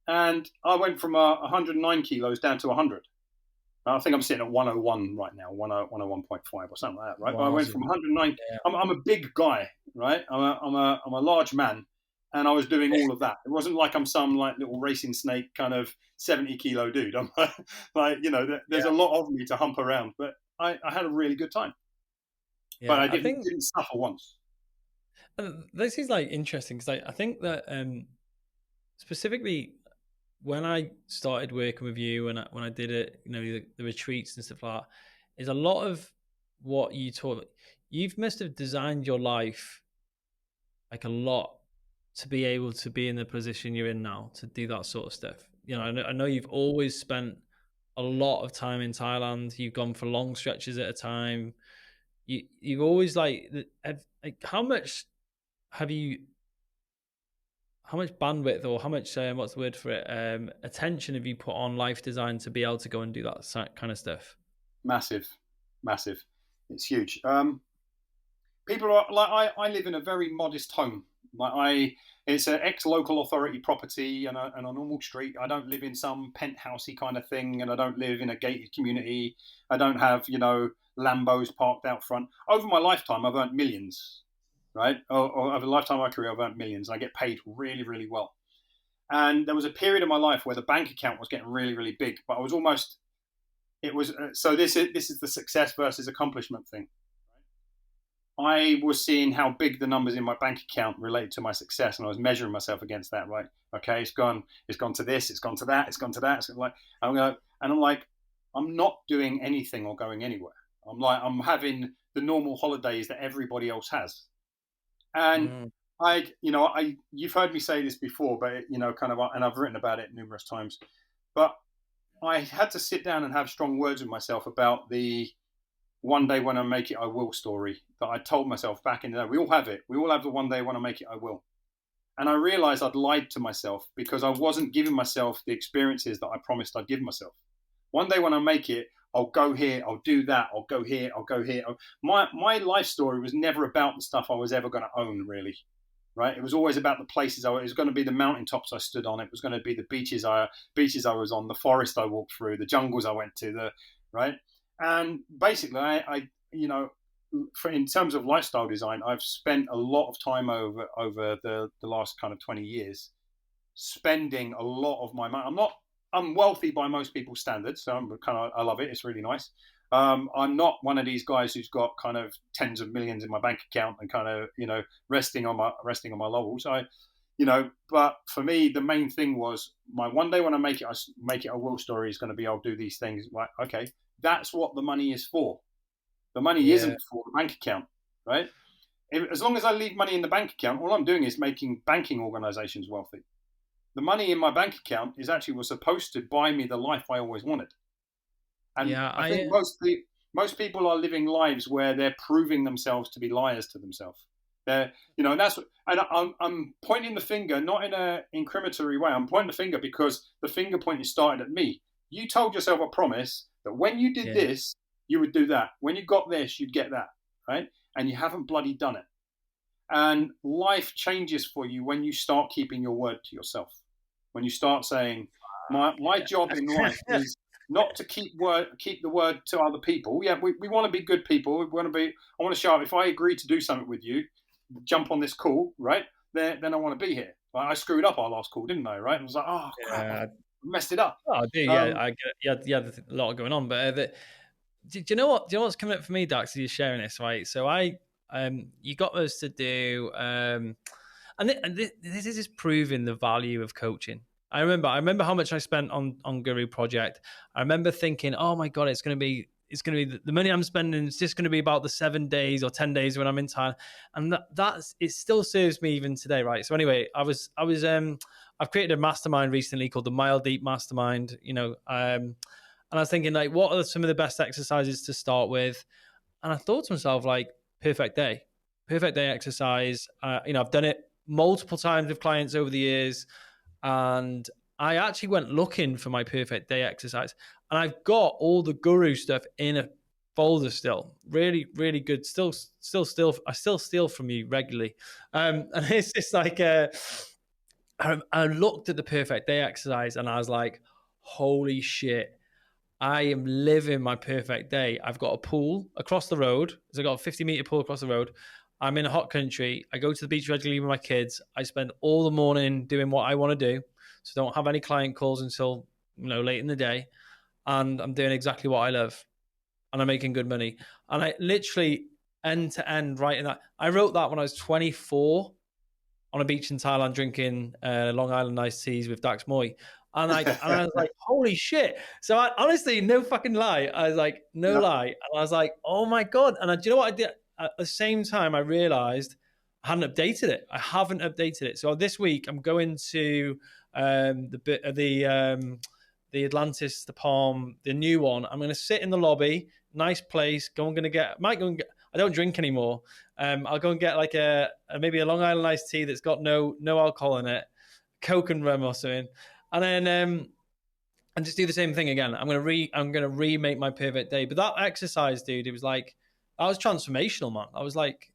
and I went from 109 kilos down to 100. I think I'm sitting at 101 right now, 101.5 or something like that, right? But I Wow. went from 109. Yeah. I'm a big guy, right? I'm a large man, and I was doing all of that. It wasn't like I'm some like little racing snake kind of 70-kilo dude. I'm like, there's a lot of me to hump around, but I had a really good time. Yeah. But I didn't suffer once. This is like interesting, because I think that specifically when I started working with you, and when I did it, the retreats and stuff like that, is a lot of what you taught. You must have designed your life like a lot to be able to be in the position you're in now, to do that sort of stuff. I know you've always spent a lot of time in Thailand. You've gone for long stretches at a time. You've always how much bandwidth, or how much what's the word for it, attention have you put on life design to be able to go and do that kind of stuff? Massive. It's huge. People are like, I live in a very modest home. It's an ex-local authority property and a normal street. I don't live in some penthousey kind of thing, and I don't live in a gated community. I don't have Lambos parked out front. Over my lifetime, I've earned millions, right? Or over the lifetime of my career, I've earned millions. And I get paid really, really well. And there was a period in my life where the bank account was getting really, really big, but I was almost. It was so. This is the success versus accomplishment thing. I was seeing how big the numbers in my bank account related to my success, and I was measuring myself against that. Right? Okay, it's gone to this, it's gone to that, it's gone to that. I'm like, I'm not doing anything or going anywhere. I'm having the normal holidays that everybody else has, and you've heard me say this before, but and I've written about it numerous times, but I had to sit down and have strong words with myself about the one day when I make it, I will story that I told myself back in the day. We all have it. We all have the one day when I make it, I will. And I realized I'd lied to myself, because I wasn't giving myself the experiences that I promised I'd give myself. One day when I make it, I'll go here, I'll do that, I'll go here, I'll go here. My life story was never about the stuff I was ever going to own, really. Right? It was always about the places. It was going to be the mountaintops I stood on. It was going to be the beaches I was on, the forest I walked through, the jungles I went to, right? And basically, in terms of lifestyle design, I've spent a lot of time over the last kind of 20 years spending a lot of my money. I'm wealthy by most people's standards, so I love it. It's really nice. I'm not one of these guys who's got kind of tens of millions in my bank account and kind of resting on my laurels. But for me, the main thing was my one day when I make it a will story is going to be, I'll do these things. Like, okay, that's what the money is for. The money isn't for the bank account, right? As long as I leave money in the bank account, all I'm doing is making banking organizations wealthy. The money in my bank account was supposed to buy me the life I always wanted. And I think most people are living lives where they're proving themselves to be liars to themselves. And I'm pointing the finger, not in an incriminatory way. I'm pointing the finger because the finger pointing started at me. You told yourself a promise that when you did this, you would do that. When you got this, you'd get that, right? And you haven't bloody done it. And life changes for you when you start keeping your word to yourself. When you start saying, my job in life is not to keep the word to other people. Yeah, we want to be good people. I want to show up. If I agree to do something with you, jump on this call, right? Then I want to be here. I screwed up our last call, didn't I? Right? I was like, oh crap, I messed it up. Oh, I do. Yeah, I get. You had a lot going on, but do you know what? Do you know what's coming up for me, Dax? You're sharing this, right? So you got us to do, this is just proving the value of coaching. I remember how much I spent on Guru Project. I remember thinking, oh my god, it's going to be the money I'm spending is just going to be about the 7 days or 10 days when I'm in Thailand, and that's it still serves me even today, right? So anyway, I've created a mastermind recently called the Mile Deep Mastermind, and I was thinking, like, what are some of the best exercises to start with? And I thought to myself, like, perfect day exercise. I've done it multiple times with clients over the years, and I actually went looking for my perfect day exercise, and I've got all the Guru stuff in a folder still. Really, really good. Still, I still steal from you regularly, and it's just like I looked at the perfect day exercise, and I was like, holy shit. I am living my perfect day. I've got a pool across the road. So I've got a 50-meter pool across the road. I'm in a hot country. I go to the beach regularly with my kids. I spend all the morning doing what I want to do. So don't have any client calls until late in the day. And I'm doing exactly what I love. And I'm making good money. And I literally end to end writing that. I wrote that when I was 24 on a beach in Thailand drinking Long Island iced teas with Dax Moy. And I was like, holy shit. So I honestly, no fucking lie. I was like, no lie. And I was like, oh my God. And do you know what I did? At the same time, I realized I hadn't updated it. I haven't updated it. So this week I'm going to the Atlantis, the Palm, the new one. I'm going to sit in the lobby, nice place. I don't drink anymore. I'll go and get like maybe a Long Island iced tea that's got no alcohol in it, Coke and rum or something, and then and just do the same thing again. I'm gonna remake my perfect day. But that exercise, dude, it was like that was transformational, man. I was like,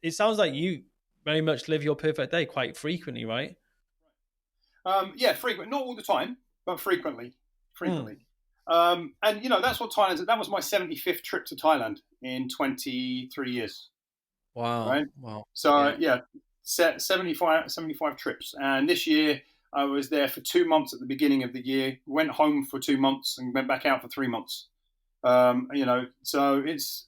it sounds like you very much live your perfect day quite frequently, right? Yeah, frequent, not all the time, but frequently. And that's what Thailand. That was my 75th trip to Thailand in 23 years. Wow! Right. Wow! So yeah 75 trips, and this year I was there for 2 months at the beginning of the year. Went home for 2 months and went back out for 3 months. So it's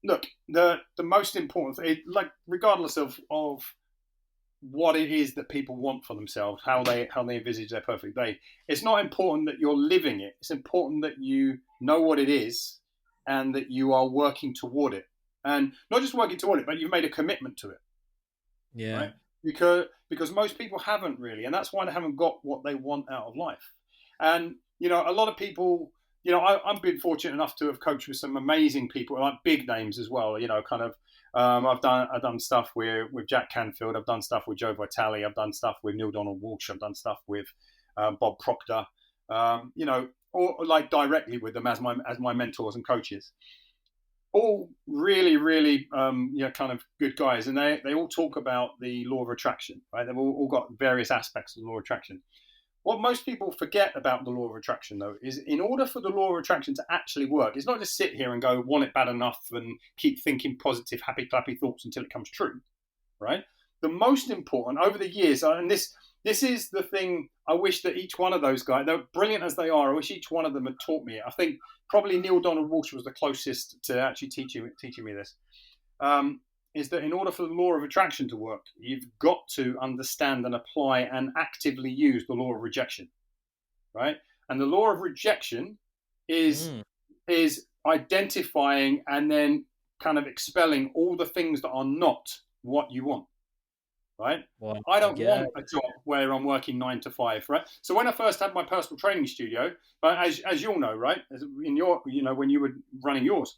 the most important thing. Like regardless of what it is that people want for themselves, how they envisage their perfect day. It's not important that you're living it. It's important that you know what it is and that you are working toward it. And not just working toward it, but you've made a commitment to it. Yeah. Right? Because most people haven't really, and that's why they haven't got what they want out of life. And a lot of people, I've been fortunate enough to have coached with some amazing people, like big names as well. I've done stuff with Jack Canfield. I've done stuff with Joe Vitale. I've done stuff with Neil Donald Walsh. I've done stuff with Bob Proctor. Or like directly with them as my mentors and coaches. All really, really, kind of good guys, and they all talk about the law of attraction, right? They've all got various aspects of the law of attraction. What most people forget about the law of attraction, though, is in order for the law of attraction to actually work, it's not just sit here and go, want it bad enough and keep thinking positive, happy, clappy thoughts until it comes true, right? The most important over the years, and this is the thing I wish that each one of those guys, though brilliant as they are, I wish each one of them had taught me it. I think probably Neil Donald Walsh was the closest to actually teaching me this. Is that in order for the law of attraction to work, you've got to understand and apply and actively use the law of rejection, right? And the law of rejection is identifying and then kind of expelling all the things that are not what you want, right? Well, I don't want a job where I'm working 9 to 5, right? So when I first had my personal training studio, as you'll know, right, in your, when you were running yours,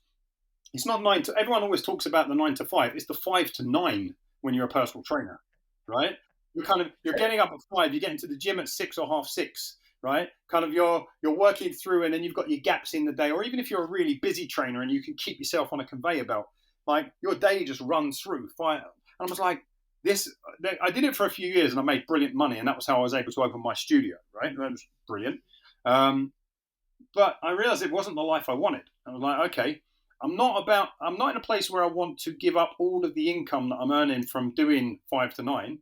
it's not 9 to. Everyone always talks about the 9 to 5. It's the 5 to 9 when you're a personal trainer, right? You're getting up at 5. You're getting to the gym at 6 or half 6, right? Kind of you're working through, and then you've got your gaps in the day. Or even if you're a really busy trainer and you can keep yourself on a conveyor belt, like your day just runs through. And I was like, I did it for a few years and I made brilliant money, and that was how I was able to open my studio, right? That was brilliant. But I realized it wasn't the life I wanted. I was like, okay, I'm not in a place where I want to give up all of the income that I'm earning from doing 5 to 9,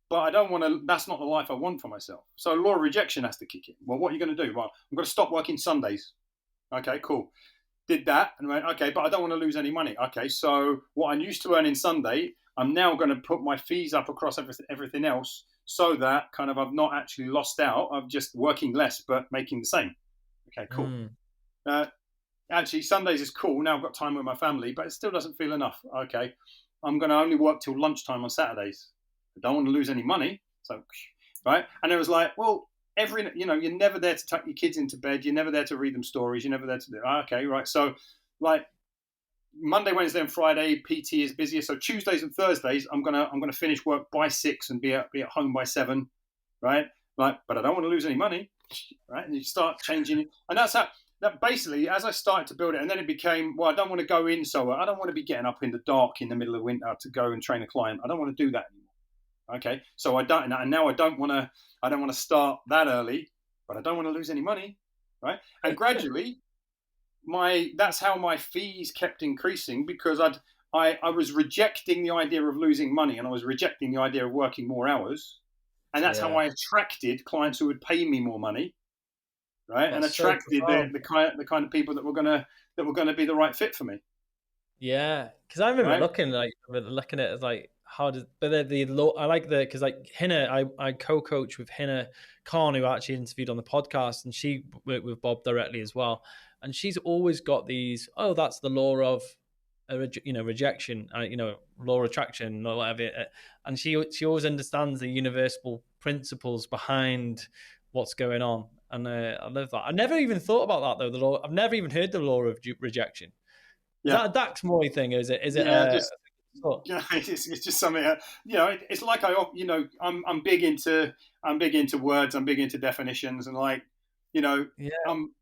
but I don't want to, that's not the life I want for myself. So law of rejection has to kick in. Well, what are you going to do? Well, I'm going to stop working Sundays. Okay, cool. Did that and went, okay, but I don't want to lose any money. Okay, so what I'm used to earning Sunday, I'm now going to put my fees up across everything else so that kind of I've not actually lost out. I'm just working less but making the same. Okay, cool. Uh, Actually, Sundays is cool. Now I've got time with my family, but it still doesn't feel enough. Okay, I'm going to only work till lunchtime on Saturdays. I don't want to lose any money. So, right. And it was like, well, you're never there to tuck your kids into bed. You're never there to read them stories. You're never there to do, okay, right. So like Monday, Wednesday and Friday, PT is busier. So Tuesdays and Thursdays, I'm going to finish work by 6 and be at home by 7. Right. Like, but I don't want to lose any money. Right. And you start changing it. And that's how, that basically, as I started to build it, and then it became, well, I don't want to go in so I don't want to be getting up in the dark in the middle of winter to go and train a client. I don't want to do that anymore. Okay, so I don't, and now I don't want to start that early, but I don't want to lose any money, right? And gradually, that's how my fees kept increasing because I was rejecting the idea of losing money, and I was rejecting the idea of working more hours, and that's how I attracted clients who would pay me more money. Right, that's and attracted the kind of people that were gonna be the right fit for me. Yeah, because I remember looking at it as like how does, but I like because like Hina, I co-coach with Hina Khan, who actually interviewed on the podcast, and she worked with Bob directly as well, and she's always got these. Oh, that's the law of rejection, law of attraction or whatever, and she always understands the universal principles behind what's going on. And I love that. I never even thought about that though. The law. I've never even heard the law of rejection. Is that a Dax Moy thing? Or is it? It's just something. It's like I'm big into words. I'm big into definitions, and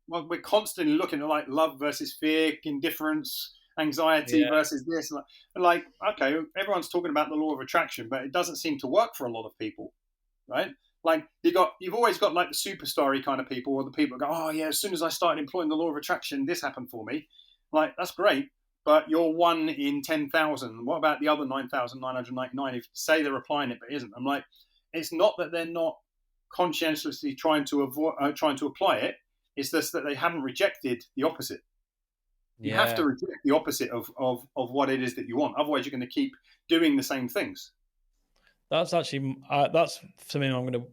we're constantly looking at like love versus fear, indifference, anxiety versus this. Like, okay, everyone's talking about the law of attraction, but it doesn't seem to work for a lot of people, right? Like you've always got like the superstar-y kind of people, or the people that go, oh yeah, as soon as I started employing the law of attraction, this happened for me. Like, that's great, but you're 1 in 10,000. What about the other 9,999? If say they're applying it, but isn't? I'm like, it's not that they're not conscientiously trying to apply it. It's just that they haven't rejected the opposite. You have to reject the opposite of what it is that you want. Otherwise, you're going to keep doing the same things. That's actually that's something I'm going to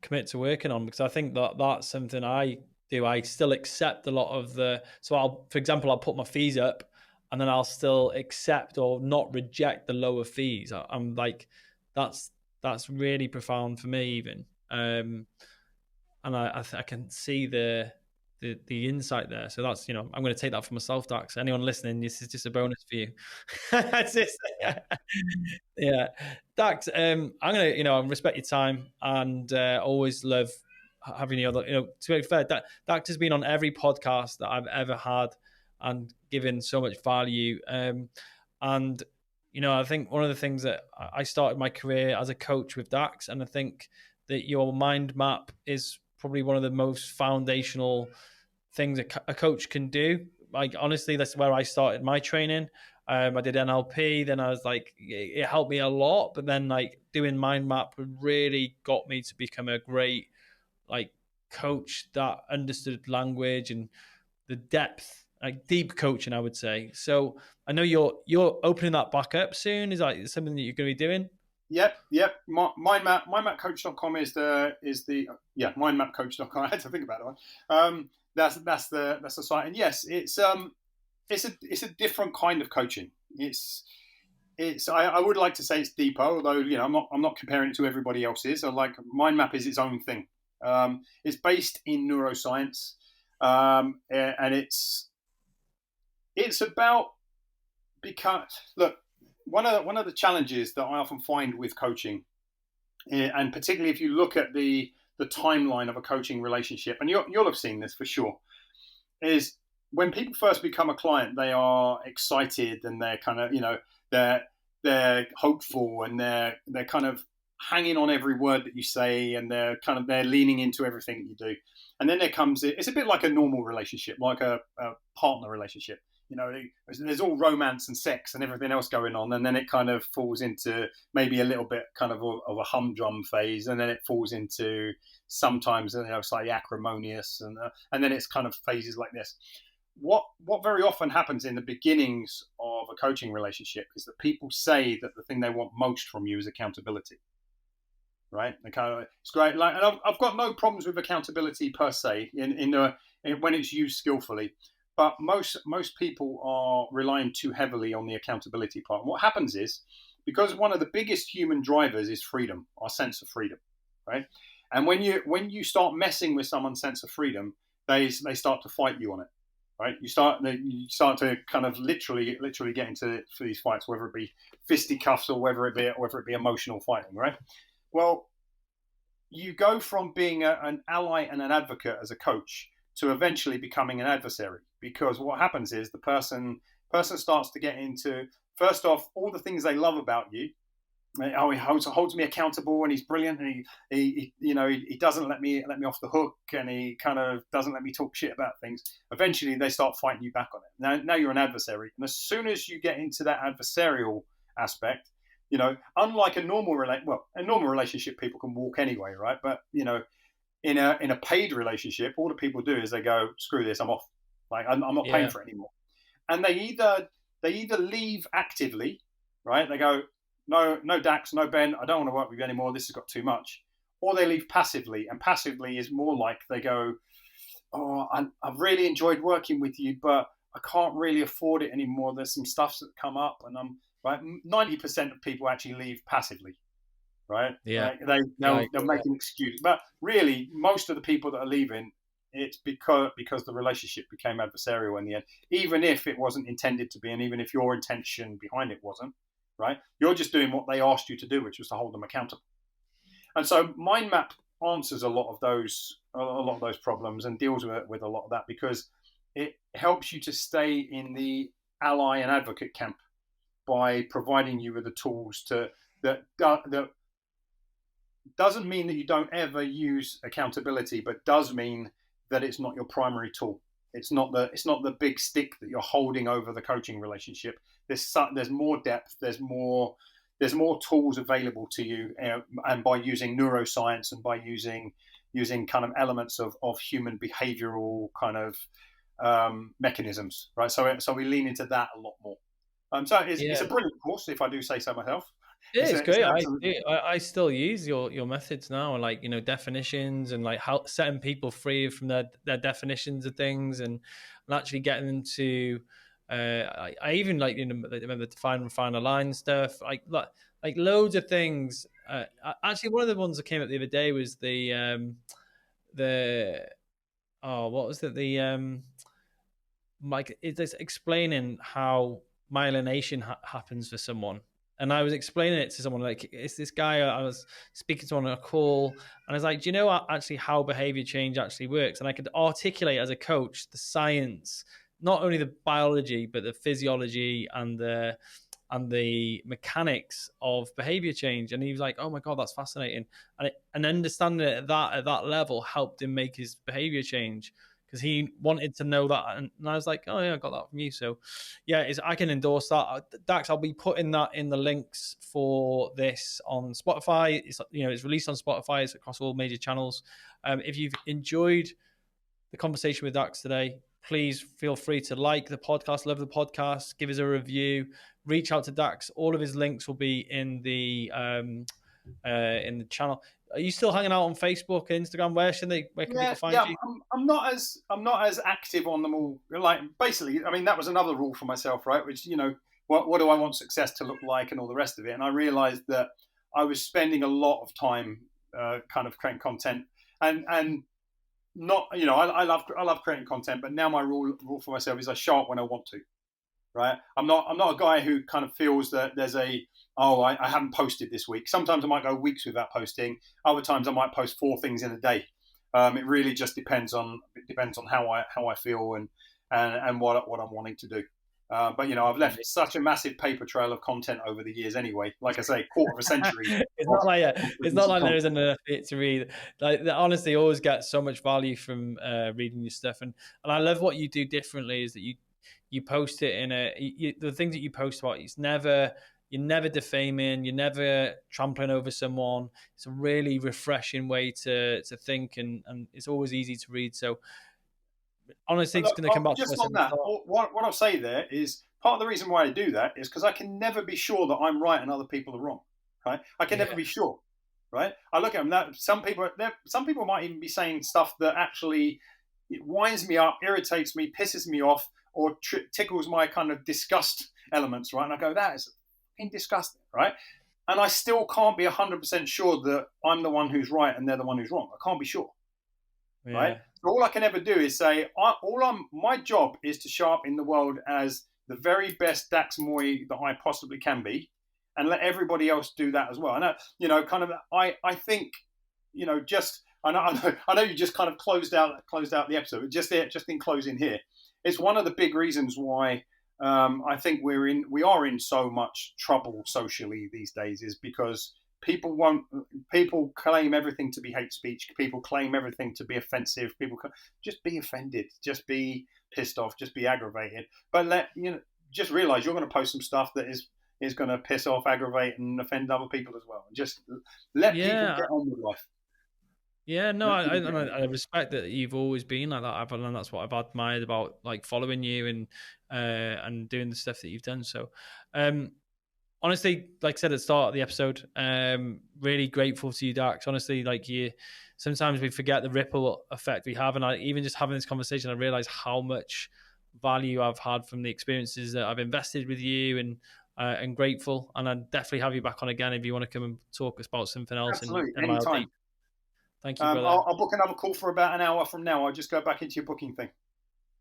commit to working on, because I think that's something I do. I still accept a lot of for example, I'll put my fees up, and then I'll still accept or not reject the lower fees. I'm like, that's really profound for me even, and I can see the insight there. So that's, I'm going to take that for myself, Dax. Anyone listening, this is just a bonus for you. That's just, yeah. Dax, I'm going to, respect your time, and always love having you on. To be fair, Dax has been on every podcast that I've ever had and given so much value. And, I think one of the things that I started my career as a coach with Dax, and I think that your mind map is probably one of the most foundational things a coach can do. Like, honestly, that's where I started my training. I did NLP, then I was like, it helped me a lot. But then like doing mind map really got me to become a great like coach that understood language and the depth, like deep coaching, I would say. So I know you're opening that back up soon. Is that something that you're going to be doing? Yep. Mindmapcoach.com is the mindmapcoach.com. I had to think about that one. That's the site, and yes, it's a different kind of coaching. I would like to say it's deeper, although I'm not comparing it to everybody else's. So like mind map is its own thing. It's based in neuroscience, and it's about look. One of the challenges that I often find with coaching, and particularly if you look at the timeline of a coaching relationship, and you'll have seen this for sure, is when people first become a client, they are excited and they're kind of they're hopeful and they're kind of hanging on every word that you say, and they're leaning into everything that you do. And then it's a bit like a normal relationship, like a partner relationship. There's all romance and sex and everything else going on, and then it kind of falls into maybe a little bit kind of a humdrum phase, and then it falls into sometimes slightly acrimonious, and then it's kind of phases like this. What very often happens in the beginnings of a coaching relationship is that people say that the thing they want most from you is accountability. Right? It's great. Like, and I've got no problems with accountability per se when it's used skillfully. But most people are relying too heavily on the accountability part. And what happens is, because one of the biggest human drivers is freedom, our sense of freedom, right? And when you start messing with someone's sense of freedom, they start to fight you on it, right? You start to kind of literally get into these fights, whether it be fisticuffs or whether it be emotional fighting, right? Well, you go from being an ally and an advocate as a coach to eventually becoming an adversary, because what happens is the person starts to get into, first off, all the things they love about you. Oh, he holds me accountable, and he's brilliant, and he doesn't let me off the hook, and he kind of doesn't let me talk shit about things. Eventually, they start fighting you back on it. Now you're an adversary, and as soon as you get into that adversarial aspect, unlike a normal relationship, people can walk anyway, right? But in a paid relationship, all the people do is they go, screw this, I'm off. Like I'm not paying for it anymore. And they either leave actively, right? They go, no, Dax, no Ben, I don't want to work with you anymore. This has got too much. Or they leave passively, and passively is more like they go, oh, I've really enjoyed working with you, but I can't really afford it anymore. There's some stuff that come up, and I'm right. 90% of people actually leave passively, right? Yeah, they'll make an excuse, but really, most of the people that are leaving, it's because the relationship became adversarial in the end, even if it wasn't intended to be, and even if your intention behind it wasn't, right? You're just doing what they asked you to do, which was to hold them accountable. And so Mind Map answers a lot of those problems and deals with a lot of that, because it helps you to stay in the ally and advocate camp by providing you with the tools that doesn't mean that you don't ever use accountability, but does mean that it's not your primary tool. It's not the big stick that you're holding over the coaching relationship. There's more depth. There's more tools available to you, and by using neuroscience and by using kind of elements of human behavioral kind of mechanisms, right? So we lean into that a lot more. So it's a brilliant course, if I do say so myself. Yeah, it's great. I still use your methods now, like definitions, and like how setting people free from their definitions of things, and actually getting them to. I even like remember the final line stuff, like loads of things. Actually, one of the ones that came up the other day was what was it, like it's explaining how myelination happens for someone. And I was explaining it to someone, like, it's this guy I was speaking to on a call, and I was like, do you know actually how behavior change actually works? And I could articulate as a coach the science, not only the biology, but the physiology and the mechanics of behavior change. And he was like, oh my God, that's fascinating. And understanding it at that level helped him make his behavior change, because he wanted to know that. And I was like, oh yeah, I got that from you. So yeah, I can endorse that. Dax, I'll be putting that in the links for this on Spotify. It's released on Spotify. It's across all major channels. If you've enjoyed the conversation with Dax today, please feel free to like the podcast, love the podcast, give us a review, reach out to Dax. All of his links will be in the channel. Are you still hanging out on Facebook and Instagram? Where can people find you? I'm not as active on them all. Like, basically, I mean, that was another rule for myself, right? Which, what do I want success to look like and all the rest of it. And I realized that I was spending a lot of time kind of creating content, and not, I love creating content, but now my rule for myself is I show up when I want to, right? I'm not a guy who kind of feels that there's I haven't posted this week. Sometimes I might go weeks without posting. Other times I might post 4 things in a day. It really just depends on how I feel and what I'm wanting to do. But I've left such a massive paper trail of content over the years anyway. Like I say, quarter of a century. It's not like it's not like there Content. isn't enough bit to read. Like honestly, I always get so much value from reading your stuff, and I love what you do differently is that you post it in the things that you post about. You're never defaming. You're never trampling over someone. It's a really refreshing way to think, and it's always easy to read. So honestly, it's Look, going to come back to just us on in the that, start. what I'll say there is part of the reason why I do that is because I can never be sure that I'm right and other people are wrong. Right? I can never Yeah, be sure. Right? I look at them. That some people might even be saying stuff that actually it winds me up, irritates me, pisses me off, or tickles my kind of disgust elements. Right? And I go, that is fucking disgusting. Right? And I still can't be 100% sure that I'm the one who's right and they're the one who's wrong. I can't be sure. Right? yeah, So all I can ever do is say, my job is to show up in the world as the very best Dax Moy that I possibly can be, and let everybody else do that as well. And I think, just I know you just kind of closed out the episode, but just in closing here, it's one of the big reasons why I think we are in so much trouble socially these days is because people claim everything to be hate speech, people claim everything to be offensive, just be offended, just be pissed off, just be aggravated, but just realize you're going to post some stuff that is going to piss off, aggravate, and offend other people as well. Just let people yeah. get on with life. Yeah, no, I respect that you've always been like that, and that's what I've admired about like following you and doing the stuff that you've done. So, honestly, like I said at the start of the episode, really grateful to you, Dax. Honestly, sometimes we forget the ripple effect we have, and even just having this conversation, I realize how much value I've had from the experiences that I've invested with you, and grateful. And I'd definitely have you back on again if you want to come and talk about something else in Absolutely, a mile anytime. deep. Thank you, brother. I'll book another call for about an hour from now. I'll just go back into your booking thing.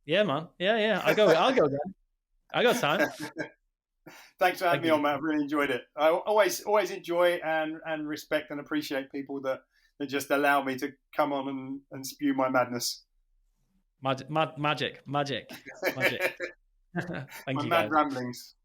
Yeah, man. Yeah. I'll go then. I got time. Thanks for having Thank me you. on, man. I've really enjoyed it. I always enjoy and respect and appreciate people that just allow me to come on and spew my madness. Magic. My Thank you, mad guys. ramblings.